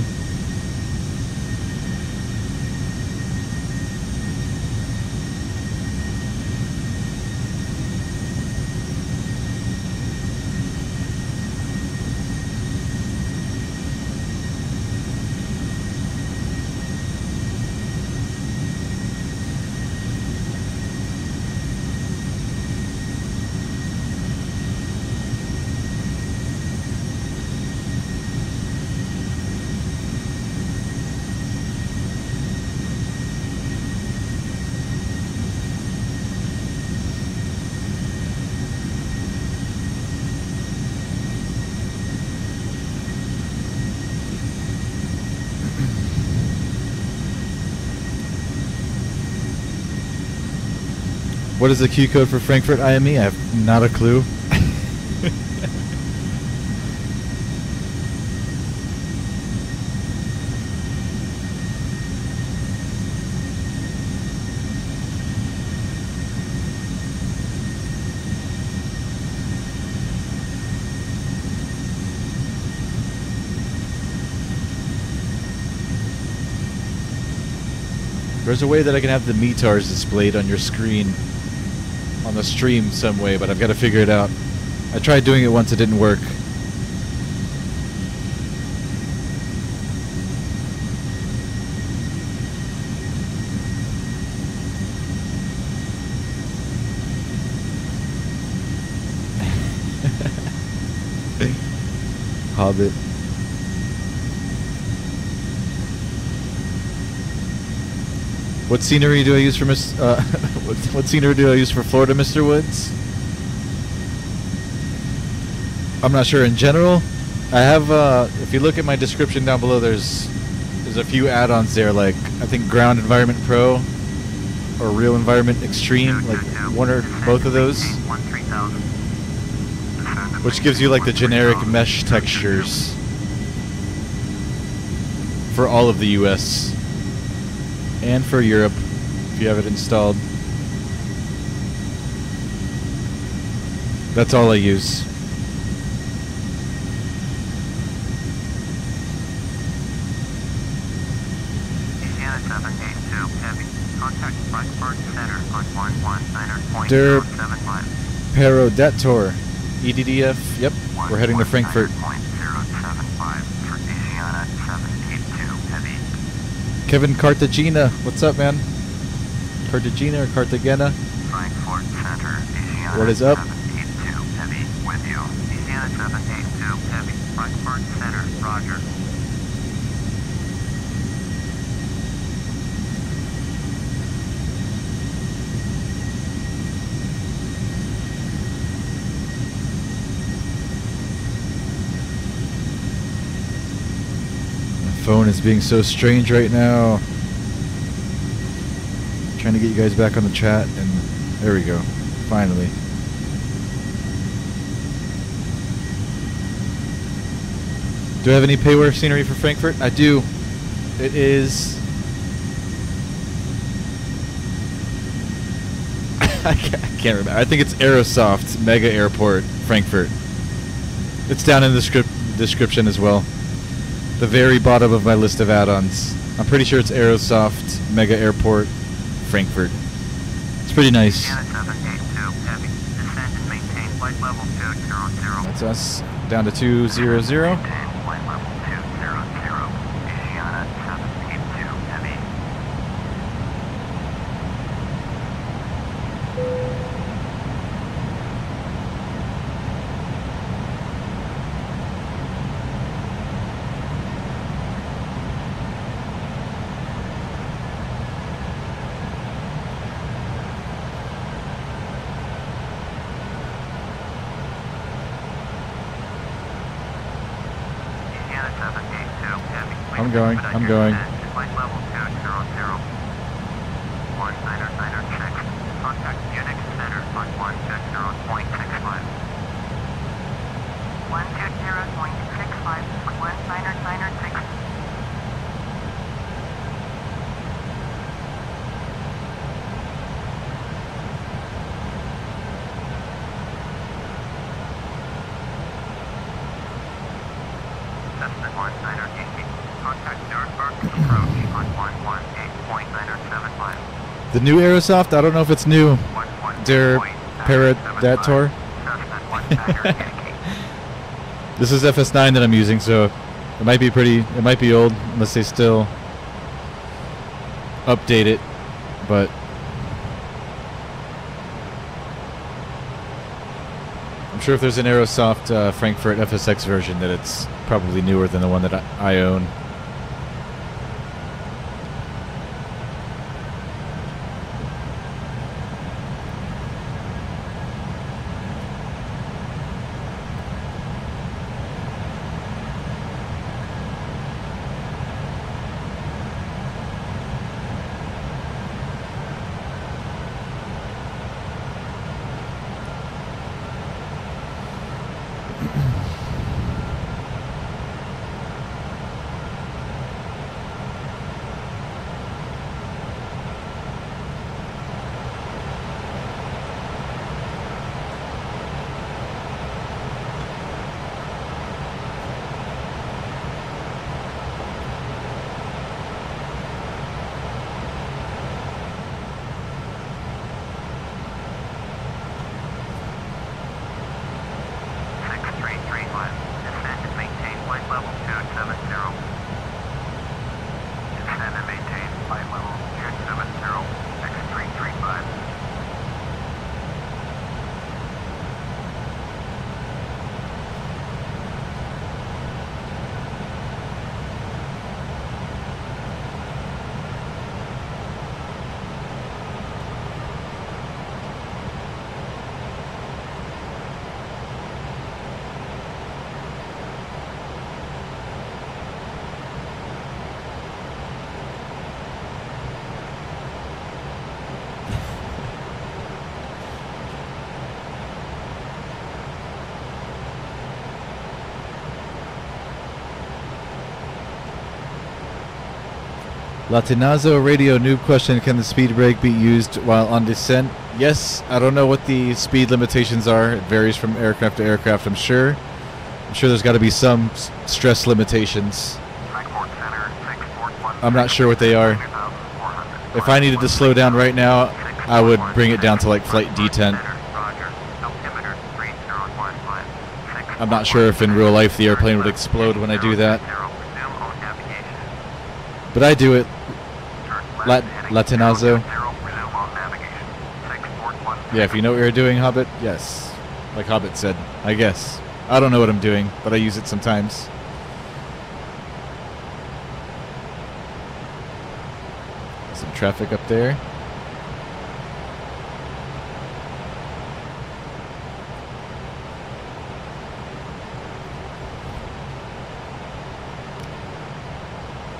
What is the Q code for Frankfurt IME? I have not a clue. There's a way that I can have the METARs displayed on your screen on the stream some way, but I've got to figure it out. I tried doing it once, it didn't work. Hobbit. What scenery do I use for what scenery do I use for Florida, Mr. Woods? I'm not sure. In general, I have. If you look at my description down below, there's a few add-ons there, like I think Ground Environment Pro or Real Environment Extreme, like one or both of those. 3000. Descend and which gives you like the generic mesh textures for all of the US and for Europe if you have it installed. That's all I use. Indiana 782 Heavy. Contact Frankfurt Center on Der 11.075. Perodator. EDDF. Yep, we're heading to Frankfurt. 1.075 for Indiana 782 Heavy. Kevin Cartagena. What's up, man? Cartagena or Cartagena? Frankfurt Center, Indiana What is up? 782 Heavy with you. Indiana 782 Heavy. Frankfurt Center, Roger. My phone is being so strange right now. Trying to get you guys back on the chat, and there we go. Finally. Do I have any payware scenery for Frankfurt? I do. It is... I can't remember. I think it's Aerosoft, Megaairport, Frankfurt. It's down in the description as well. The very bottom of my list of add-ons. I'm pretty sure it's Aerosoft, Megaairport, Frankfurt. It's pretty nice. Indiana 782 Heavy. Descend and maintain flight level 200. That's us. Down to 200. Maintain flight level 200. Indiana 782 Heavy. Indiana 782 Heavy. I'm going, Please I'm going. descend to flight level 200. 19996. Contact Unix Center on 120.65. 120.65 for 19996. Cessna 198. Contact Nuremberg approach on 118.975. The new Aerosoft? I don't know if it's new. Der Perodator. This is FS9 that I'm using, so it might be it might be old unless they still update it, but I'm sure if there's an Aerosoft Frankfurt FSX version that it's probably newer than the one that I own. Latinazo radio noob question: can the speed brake be used while on descent? Yes. I don't know what the speed limitations are. It varies from aircraft to aircraft, I'm sure. I'm sure there's got to be some stress limitations. Frankfurt Center, 641. I'm not sure what they are. 2,400. If I needed to slow down right now, I would bring it down to like flight D10. Roger. Altimeter 3015. I'm not sure if in real life the airplane would explode when I do that. Resume on navigation. But I do it. Turn left heading Latinazo. 020. Resume on navigation. 641. Yeah, if you know what you're doing, Hobbit, yes. Like Hobbit said, I guess. I don't know what I'm doing, but I use it sometimes. Some traffic up there.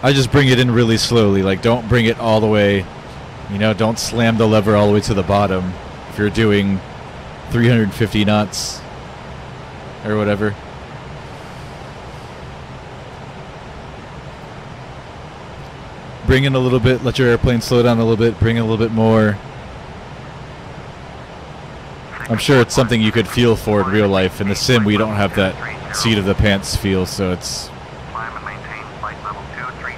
I just bring it in really slowly. Like, don't bring it all the way. You know, don't slam the lever all the way to the bottom if you're doing 350 knots or whatever. Bring in a little bit, let your airplane slow down a little bit, bring in a little bit more. I'm sure it's something you could feel for in real life. In the sim, we don't have that seat of the pants feel, so it's... Climb and maintain flight level 230.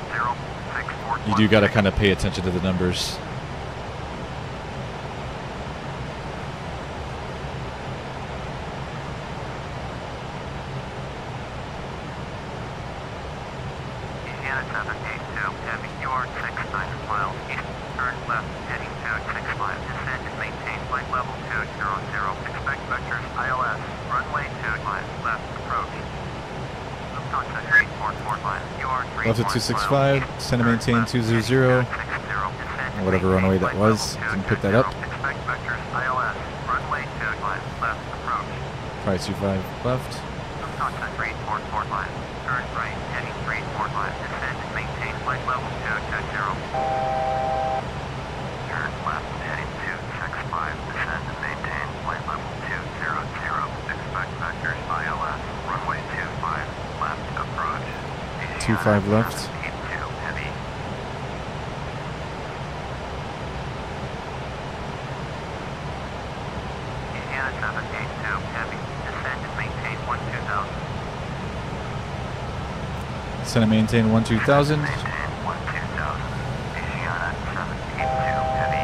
641. You do got to kind of pay attention to the numbers. Indiana 782, heavy, you are 69 miles east. Turn left, heading 265. Descend and maintain flight level 200. Expect vectors ILS, runway 25, left approach. Lufthansa 3445, you are 3 Left at 265, descend and maintain 200. Whatever runway that was, didn't pick that up. Expect vectors ILS, runway 25, left approach. Probably 25 left. Lufthansa 3445, turn right, heading 345, descend and maintain flight level 220. Turn left, heading 265, descend and maintain flight level 200. Expect vectors ILS, runway 25, left approach. 25 left. 82, heavy. Indiana 782, heavy, descend and maintain 12,000. Descend and maintain 12,000. Maintain 12,000. Asiana 782, heavy.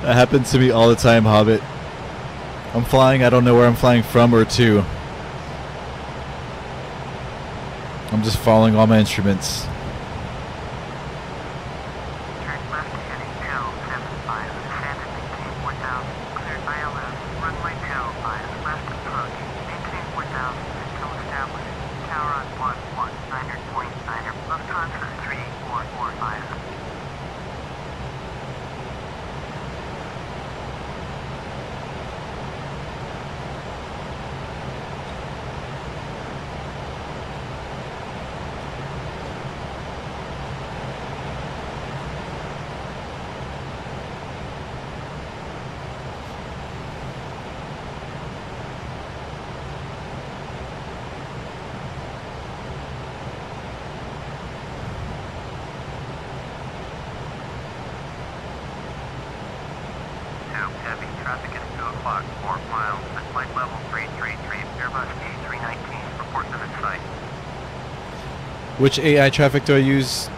That happens to me all the time, Hobbit. I'm flying, I don't know where I'm flying from or to. I'm just following all my instruments. Turn left heading 275, descend and maintain 4,000. Cleared ILS, runway 25, left approach. Maintain 4,000 until established. Tower on 119.9er, Lufthansa 3445. Heavy traffic at 2 o'clock, 4 miles, at flight level 333, Airbus A319, report to the site. Which AI traffic do I use?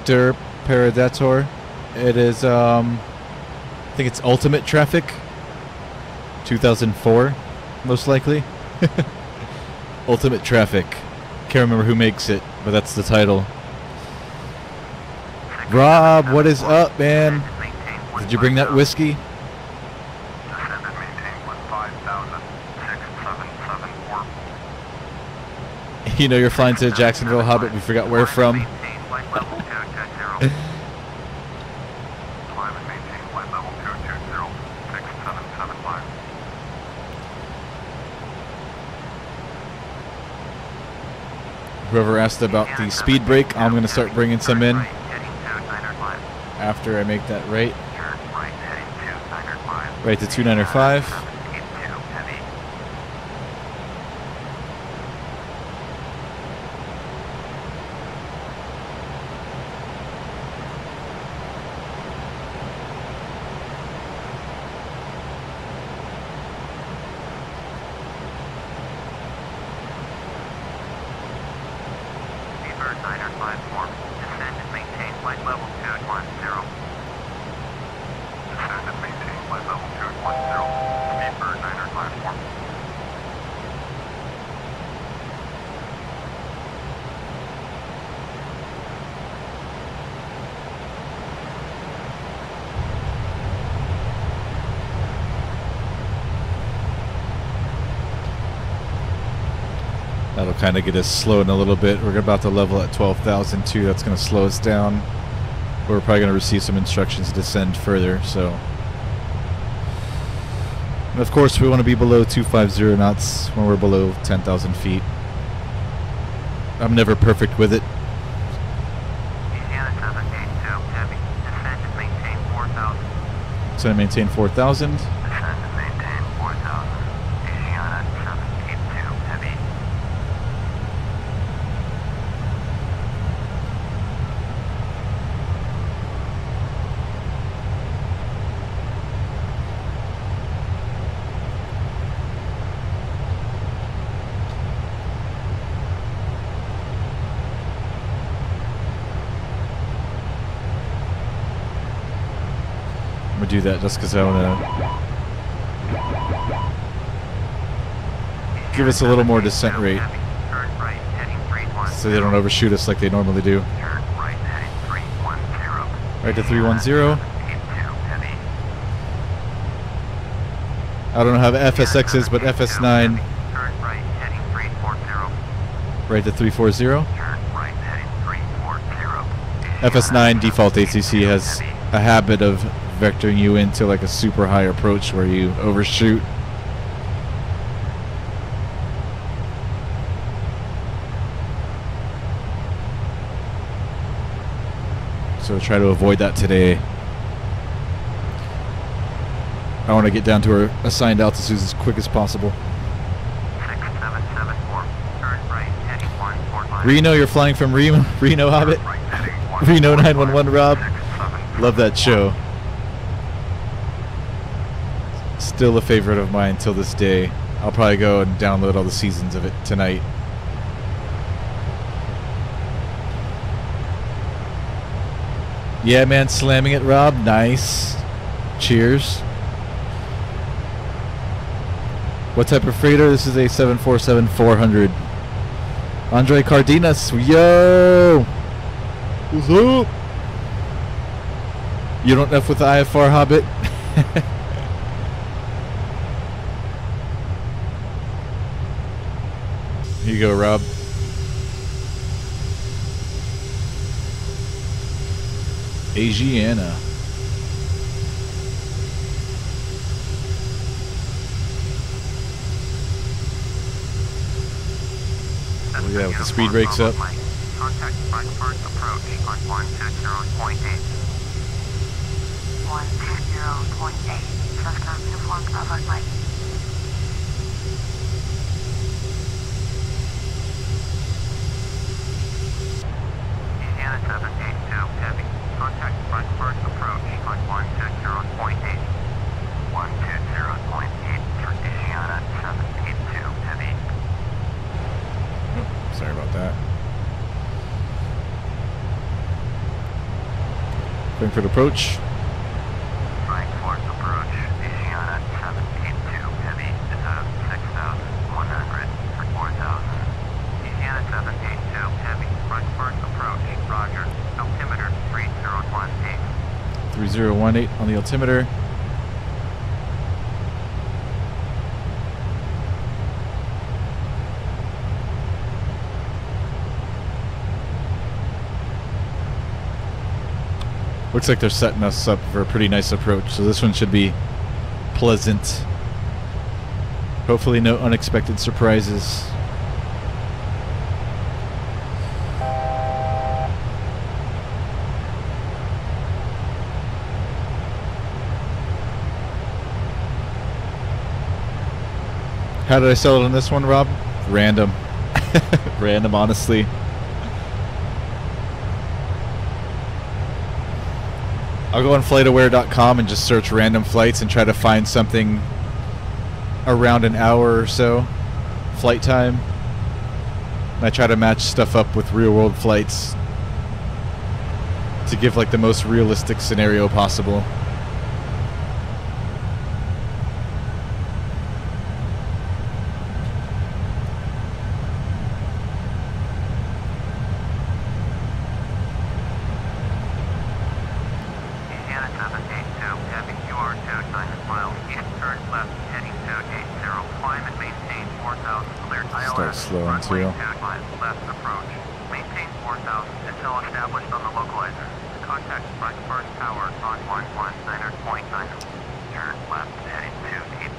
Der Predator. It is, I think it's Ultimate Traffic. 2004, most likely. Ultimate Traffic. Can't remember who makes it, but that's the title. Rob, what is up, man? Did you bring that whiskey? Descend and maintain 15,6774. You know you're flying to Jacksonville, Hobbit. We forgot where from. Maintain flight level 220. Climb and maintain flight level 220. 6775. Whoever asked about the speed brake, I'm going to start bringing some in after I make that right. Turn right heading 295. Right to 295. 782 heavy. Speedbird 954. Descend and maintain flight level 210. Descend and maintain flight level 210. Speedbird 954. That'll kind of get us slowing a little bit. We're about to level at 12,002. That's going to slow us down. We're probably going to receive some instructions to descend further. So, and of course, we want to be below 250 knots when we're below 10,000 feet. I'm never perfect with it. Indiana 782 heavy. Descend and maintain 4,000. So I maintain 4,000. Descend and maintain 4,000. Indiana 782 heavy. I'm going to do that just because I want to give us a little more descent rate Turn right heading 310. so they don't overshoot us like they normally do. Turn right heading 310. Right to 310. 82 heavy. I don't know how the FSX is, but FS9 Turn right heading 340. right to 340. Turn right heading 340. FS9 default ACC has a habit of vectoring you into like a super high approach where you overshoot. So try to avoid that today. I want to get down to our assigned altitudes as quick as possible. 6774. Turn right heading 145. Reno, you're flying from Reno, Hobbit. Right heading Reno 911, Rob. 167. Love that show. Still a favorite of mine till this day. I'll probably go and download all the seasons of it tonight. Yeah, man, slamming it, Rob. Nice. Cheers. What type of freighter? This is a 747-400. Andre Cardenas. Yo! What's up? You don't F with the IFR, Hobbit? Here you go, Rob. Asiana. Look at that with the speed brakes up. Contact Frankfurt approach on 120.8. 120.8. Cessna uniform Bravo Mike. Indiana 782 heavy. Contact Frankfurt approach on 120.8. 120.8 for Indiana 782 heavy. Oh, sorry about that. Frankfurt approach. Frankfurt approach. Indiana 782 heavy. Descend 6,100 for 4,000. Indiana 782 2018 on the altimeter. Looks like they're setting us up for a pretty nice approach, so this one should be pleasant. Hopefully no unexpected surprises. How did I sell it on this one, Rob? Random. Random, honestly. I'll go on FlightAware.com and just search random flights and try to find something around an hour or so flight time. And I try to match stuff up with real world flights to give like the most realistic scenario possible. Start slow into you. Left approach. Maintain 4000 until established on the localizer. Contact Frankfurt Tower on 119.9. Turn left heading 280.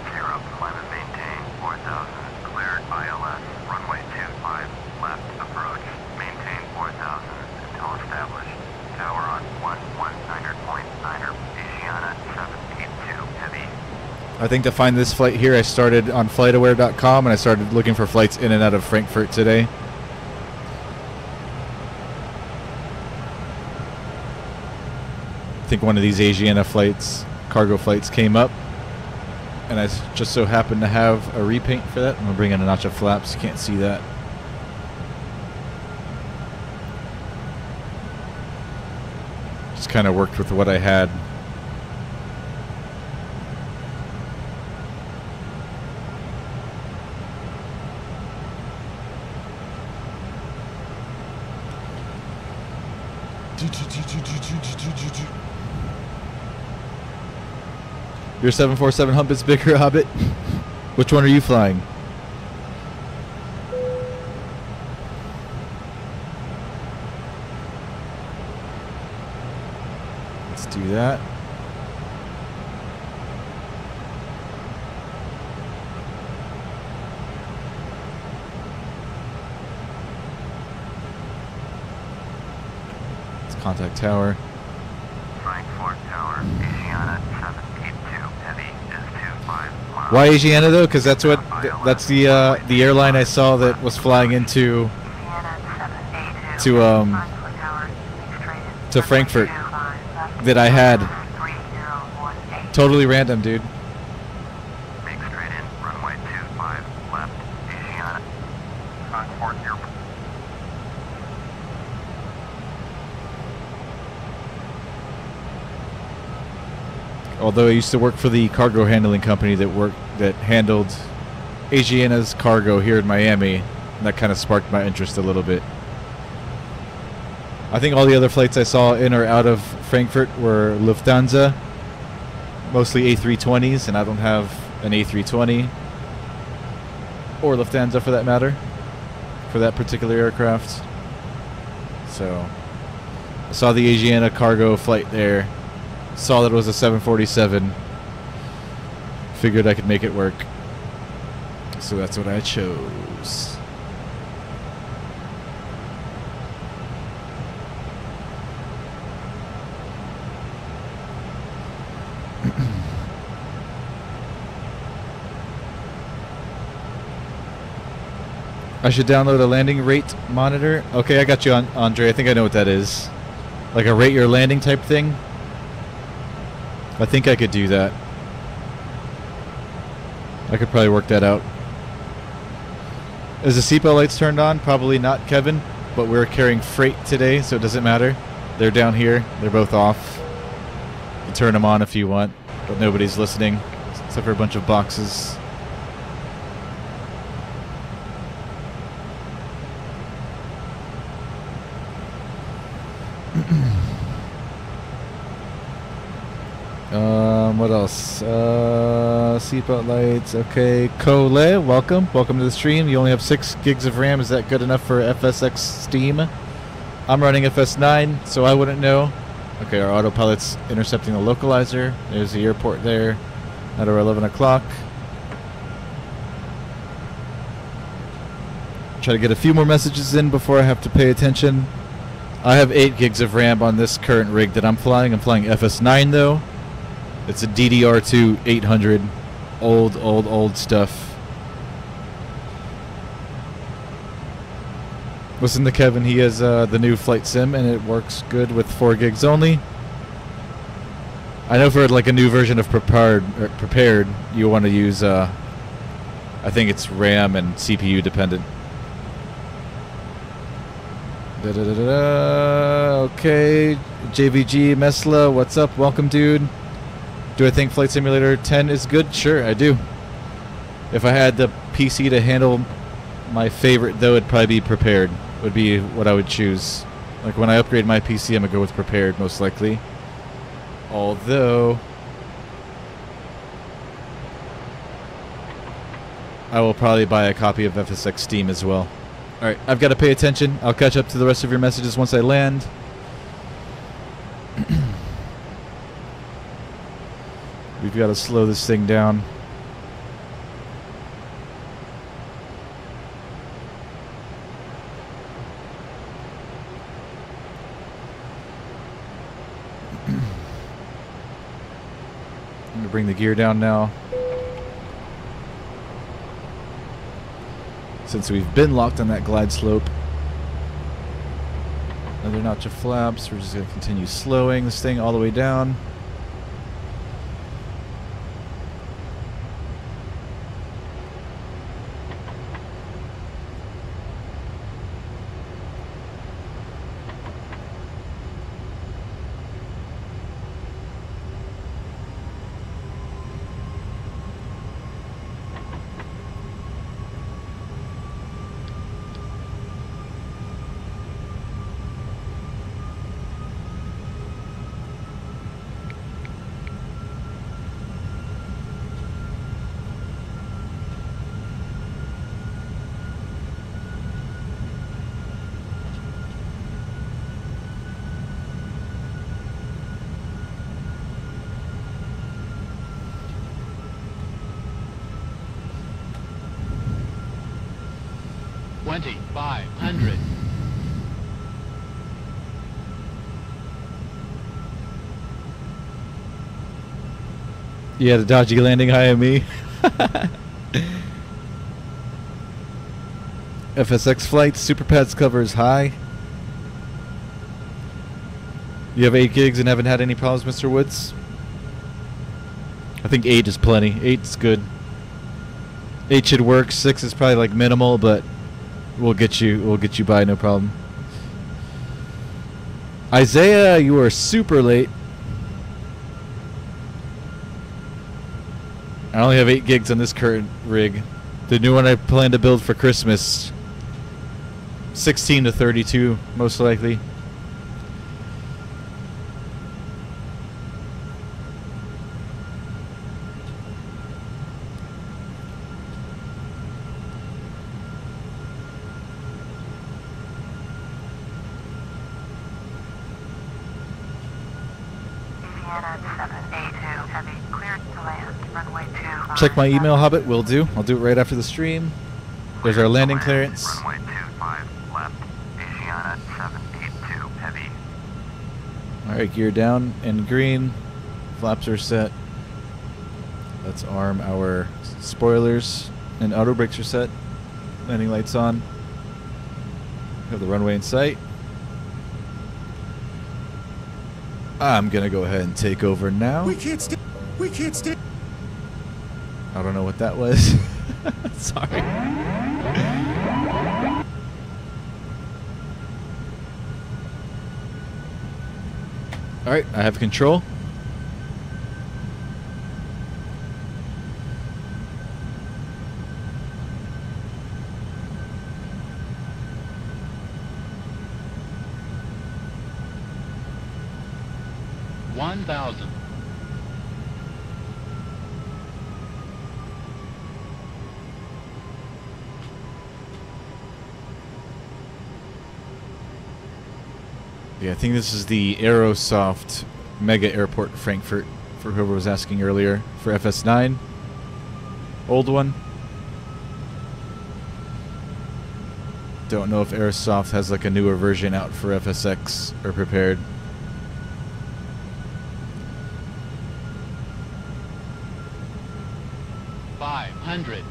Climb and maintain 4000. Cleared ILS. Runway 25. Left approach. Maintain 4000 until established. Tower on 119.9. Asiana 782. Heavy. I think to find this flight here, I started on FlightAware.com and I started looking for flights in and out of Frankfurt today. I think one of these Asiana flights, cargo flights, came up, and I just so happened to have a repaint for that. I'm gonna bring in a notch of flaps. You can't see that. Just kind of worked with what I had. Your 747 hump is bigger, Hobbit. Which one are you flying? Let's do that. Let's contact tower. Frankfurt Tower. Asiana 782. Heavy is 25 miles. Why Asiana though? Because that's what that's the airline I saw that was flying into to Frankfurt that I had. Totally random, dude. Make straight in. Runway 25 left. Asiana. Frankfurt Airport. Although I used to work for the cargo handling company that handled Asiana's cargo here in Miami, and that kind of sparked my interest a little bit. I think all the other flights I saw in or out of Frankfurt were Lufthansa, mostly A320s, and I don't have an A320 or Lufthansa for that matter, for that particular aircraft. So I saw the Asiana cargo flight there. Saw that it was a 747. Figured I could make it work. So that's what I chose. I should download a landing rate monitor. Okay, I got you on, Andre. I think I know what that is. Like a rate your landing type thing. I think I could do that. I could probably work that out. Is the seatbelt lights turned on? Probably not, Kevin. But we're carrying freight today, so it doesn't matter. They're down here. They're both off. You can turn them on if you want, but nobody's listening, except for a bunch of boxes. What else? Seatbelt lights. Okay. Cole, welcome. Welcome to the stream. You only have 6 gigs of RAM. Is that good enough for FSX Steam? I'm running FS9, so I wouldn't know. Okay, our autopilot's intercepting the localizer. There's the airport there at our 11 o'clock. Try to get a few more messages in before I have to pay attention. I have 8 gigs of RAM on this current rig that I'm flying. I'm flying FS9 though. It's a DDR2 800. Old stuff. Listen to Kevin. He has the new flight sim and it works good with 4 gigs only. I know for like a new version of prepared you want to use I think it's RAM and CPU dependent. Okay, JVG Mesla, what's up? Welcome, dude. Do I think Flight Simulator 10 is good? Sure, I do. If I had the PC to handle my favorite, though, it'd probably be prepared. Would be what I would choose. Like when I upgrade my PC, I'm gonna go with prepared, most likely. Although I will probably buy a copy of FSX Steam as well. Alright, I've got to pay attention. I'll catch up to the rest of your messages once I land. We've got to slow this thing down. I'm going to bring the gear down now. Since we've been locked on that glide slope. Another notch of flaps. We're just going to continue slowing this thing all the way down. You had a dodgy landing, IME. FSX flight, super pads covers high. You have 8 gigs and haven't had any problems, Mr. Woods? I think 8 is plenty. 8's good. 8 should work. 6 is probably like minimal, but we'll get you by, no problem. Isaiah, you are super late. I only have 8 gigs on this current rig. The new one I plan to build for Christmas, 16 to 32, most likely. Check my email, Hobbit. Will do. I'll do it right after the stream. There's our landing clearance. Runway 25 left. Asiana 782 heavy. Alright, gear down and green. Flaps are set. Let's arm our spoilers. And auto brakes are set. Landing lights on. We have the runway in sight. I'm gonna go ahead and take over now. We can't stay. We can't stay. I don't know what that was. Sorry. Alright, I have control. Yeah, I think this is the Aerosoft Megaairport Frankfurt, for whoever was asking earlier, for FS9. Old one. Don't know if Aerosoft has like a newer version out for FSX or prepared. $500.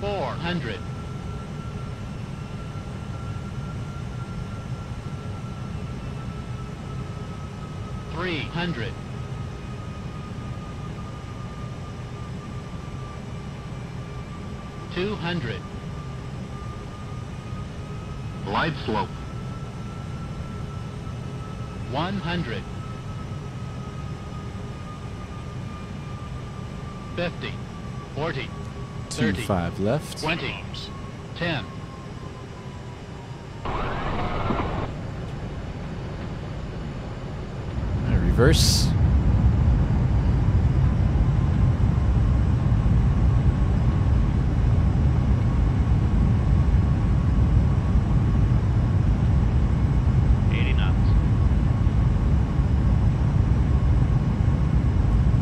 $400. $300. $200. Glide slope. $100. $50. $40. $30. 2-5 left. $20. $10. Reverse.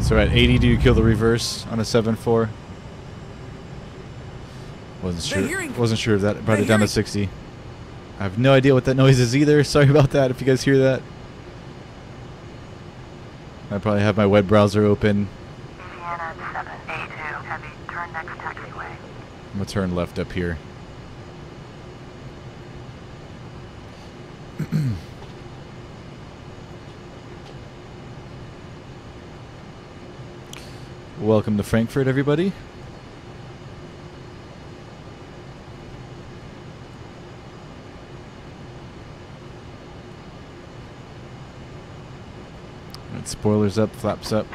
So at 80, do you kill the reverse on a 7.4? Wasn't sure if that brought it down to 60. I have no idea what that noise is either. Sorry about that if you guys hear that. I probably have my web browser open. Vienna 782, heavy, turn next taxiway. I'm going to turn left up here. Welcome to Frankfurt, everybody. Right, spoilers up, flaps up.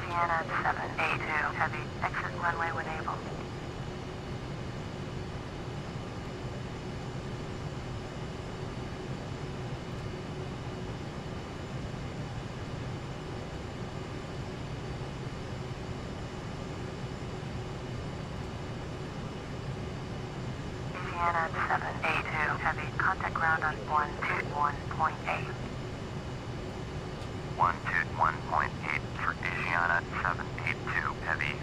Vienna 782, heavy, exit runway when able. Vienna 782, heavy, contact ground on 121.8. 121.8 for Asiana 782 heavy.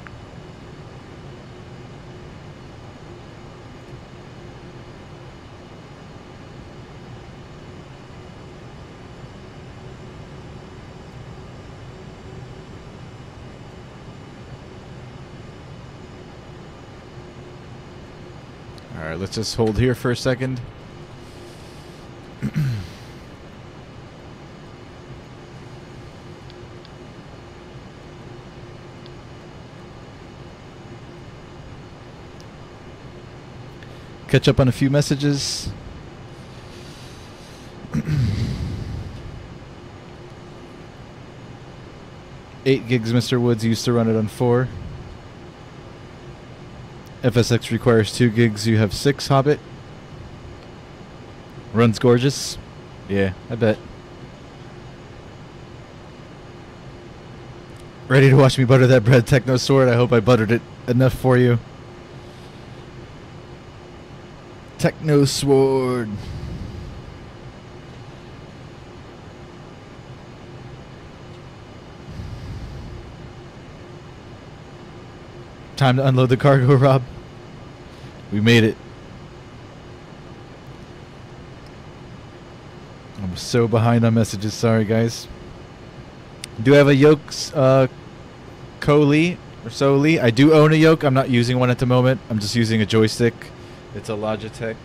Alright, let's just hold here for a second. Catch up on a few messages. 8 gigs, Mr. Woods used to run it on 4. FSX requires 2 gigs, you have 6, Hobbit. Runs gorgeous. Yeah, I bet. Ready to watch me butter that bread, Techno Sword? I hope I buttered it enough for you. Techno Sword. Time to unload the cargo, Rob. We made it. I'm so behind on messages. Sorry, guys. Do I have a yoke, Coley or Soli? I do own a yoke. I'm not using one at the moment. I'm just using a joystick. It's a Logitech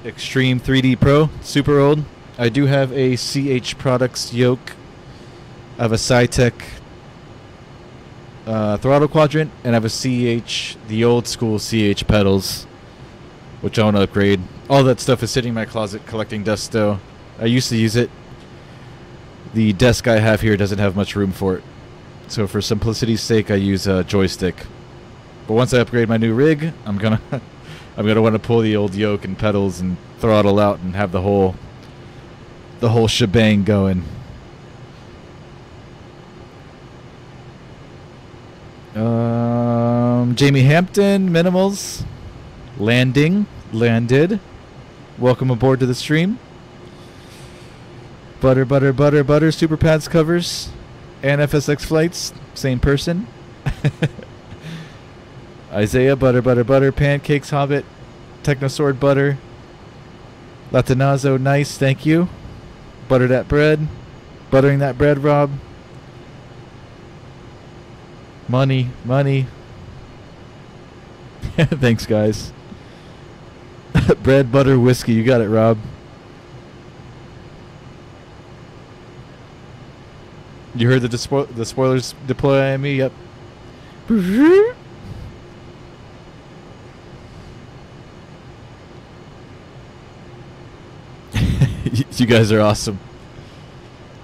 XTREME 3D Pro. Super old. I do have a CH Products yoke. I have a Cytec throttle quadrant, and I have a CH, the old school CH pedals, which I want to upgrade. All that stuff is sitting in my closet collecting dust though. I used to use it. The desk I have here doesn't have much room for it, so for simplicity's sake I use a joystick. But once I upgrade my new rig, I'm gonna want to pull the old yoke and pedals and throttle out and have the whole shebang going. Jamie Hampton, Minimals. Landing. Landed. Welcome aboard to the stream. Butter, butter, butter, butter. Super Pads covers. And FSX flights. Same person. Isaiah, butter, butter, butter. Pancakes, Hobbit. Technosword, butter. Latinazo, nice. Thank you. Butter that bread. Buttering that bread, Rob. Money, money. Thanks, guys. Bread, butter, whiskey. You got it, Rob. You heard the spoilers deploy IME? Yep. You guys are awesome.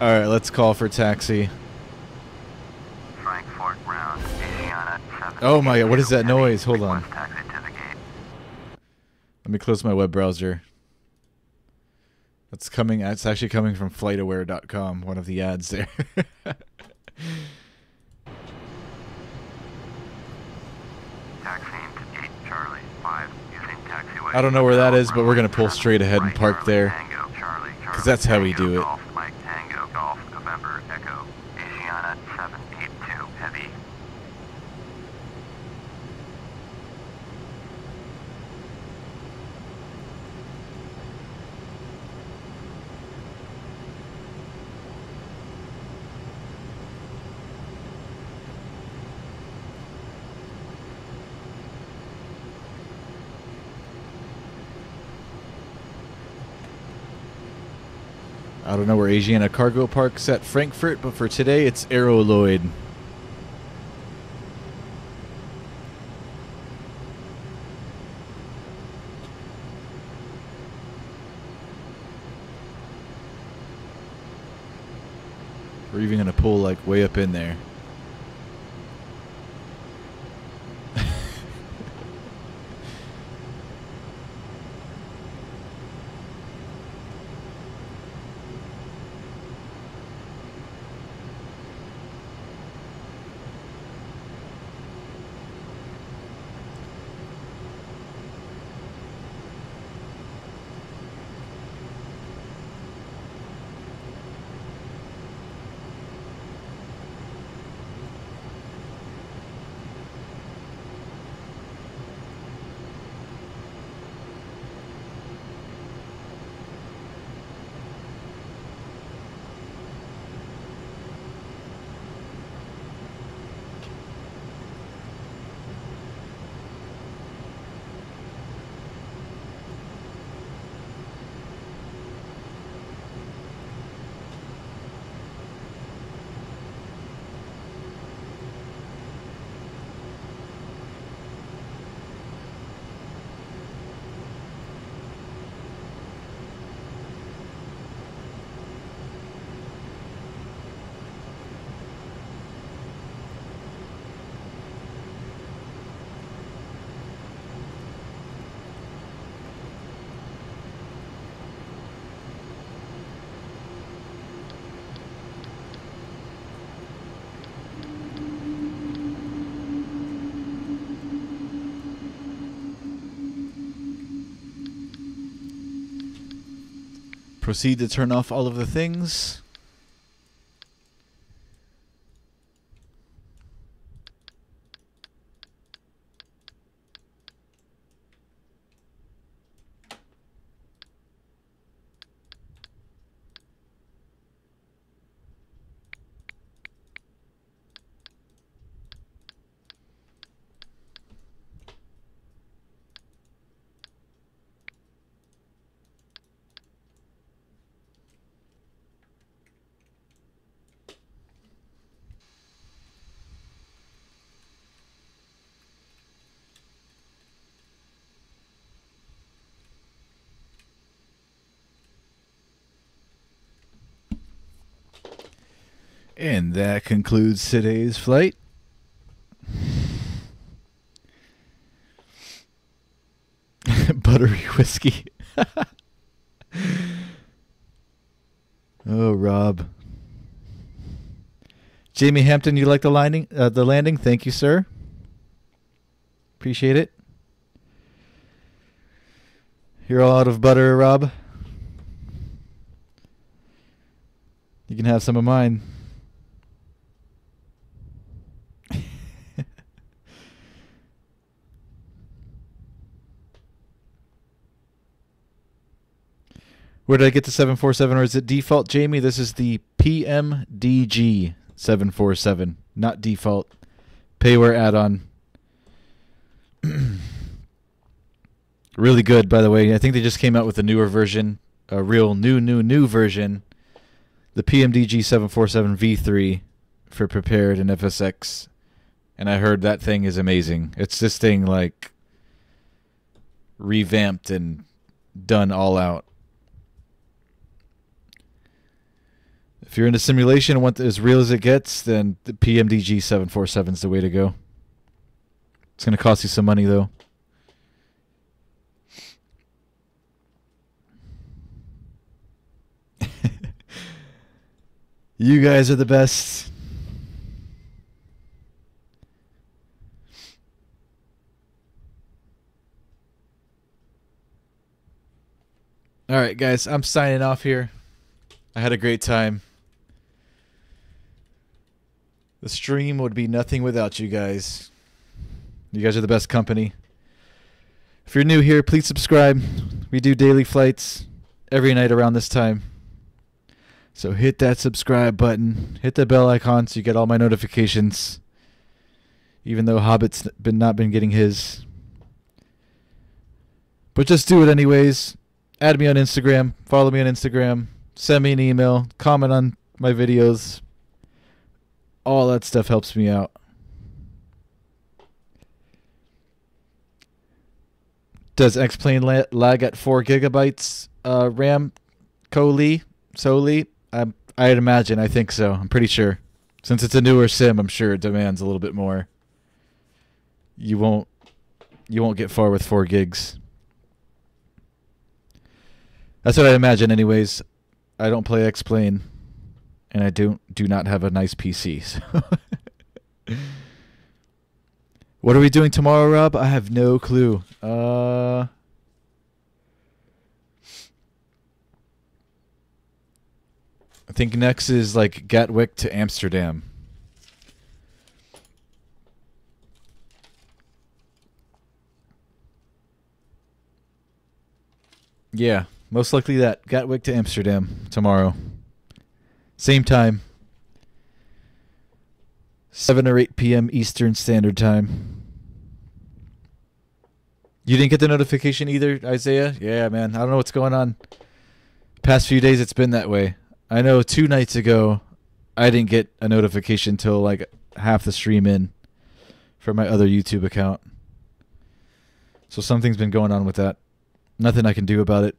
All right, let's call for taxi. Frankfurt ground, Asiana 7. Oh my god, what is that noise? Hold on. Request taxi to the gate. Let me close my web browser. That's coming. It's actually coming from FlightAware.com. One of the ads there. Taxiing to gate Charlie 5 using taxiway. I don't know where that is, but we're gonna pull straight ahead and park there. Tango, Charlie, 'Cause that's how we do it. Golf, Mike Tango, Golf, November, Echo, Asiana 782, heavy. I don't know where Asiana Cargo Park's at Frankfurt, but for today it's Aeroloid. We're even gonna pull like way up in there. Proceed to turn off all of the things. And that concludes today's flight. Buttery whiskey. Oh, Rob. Jamie Hampton, you like the landing? Thank you, sir. Appreciate it. You're all out of butter, Rob. You can have some of mine. Where did I get the 747, or is it default, Jamie? This is the PMDG 747, not default. Payware add-on. Really good, by the way. I think they just came out with a newer version, a real new version. The PMDG 747 V3 for prepared and FSX. And I heard that thing is amazing. It's this thing like revamped and done all out. If you're into simulation and want as real as it gets, then the PMDG 747 is the way to go. It's going to cost you some money, though. You guys are the best. All right, guys, I'm signing off here. I had a great time. The stream would be nothing without you guys. You guys are the best company. If you're new here, please subscribe. We do daily flights every night around this time. So hit that subscribe button. Hit the bell icon so you get all my notifications. Even though Hobbit's not been getting his. But just do it anyways. Add me on Instagram. Follow me on Instagram. Send me an email. Comment on my videos. All that stuff helps me out. Does X-Plane lag at 4 gigabytes RAM? Solely? I'd imagine. I think so. I'm pretty sure. Since it's a newer sim, I'm sure it demands a little bit more. You won't get far with 4 gigs. That's what I imagine anyways. I don't play X-Plane. And I do not have a nice PC. So what are we doing tomorrow, Rob? I have no clue. I think next is like Gatwick to Amsterdam. Yeah, most likely that. Gatwick to Amsterdam tomorrow. Same time. 7 or 8 p.m. Eastern Standard Time. You didn't get the notification either, Isaiah? Yeah, man. I don't know what's going on. Past few days it's been that way. I know 2 nights ago I didn't get a notification till like half the stream in from my other YouTube account. So something's been going on with that. Nothing I can do about it.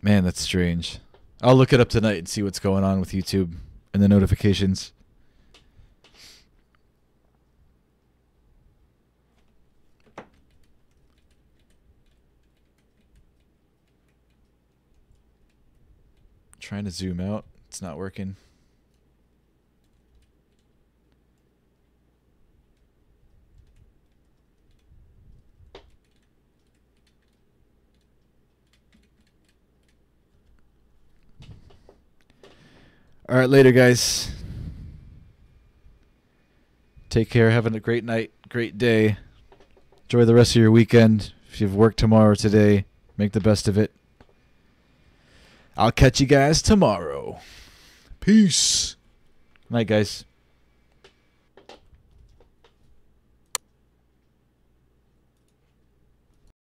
Man, that's strange. I'll look it up tonight and see what's going on with YouTube and the notifications. Trying to zoom out. It's not working. All right, later, guys. Take care. Having a great night, great day. Enjoy the rest of your weekend. If you've worked tomorrow or today, make the best of it. I'll catch you guys tomorrow. Peace. Night, guys.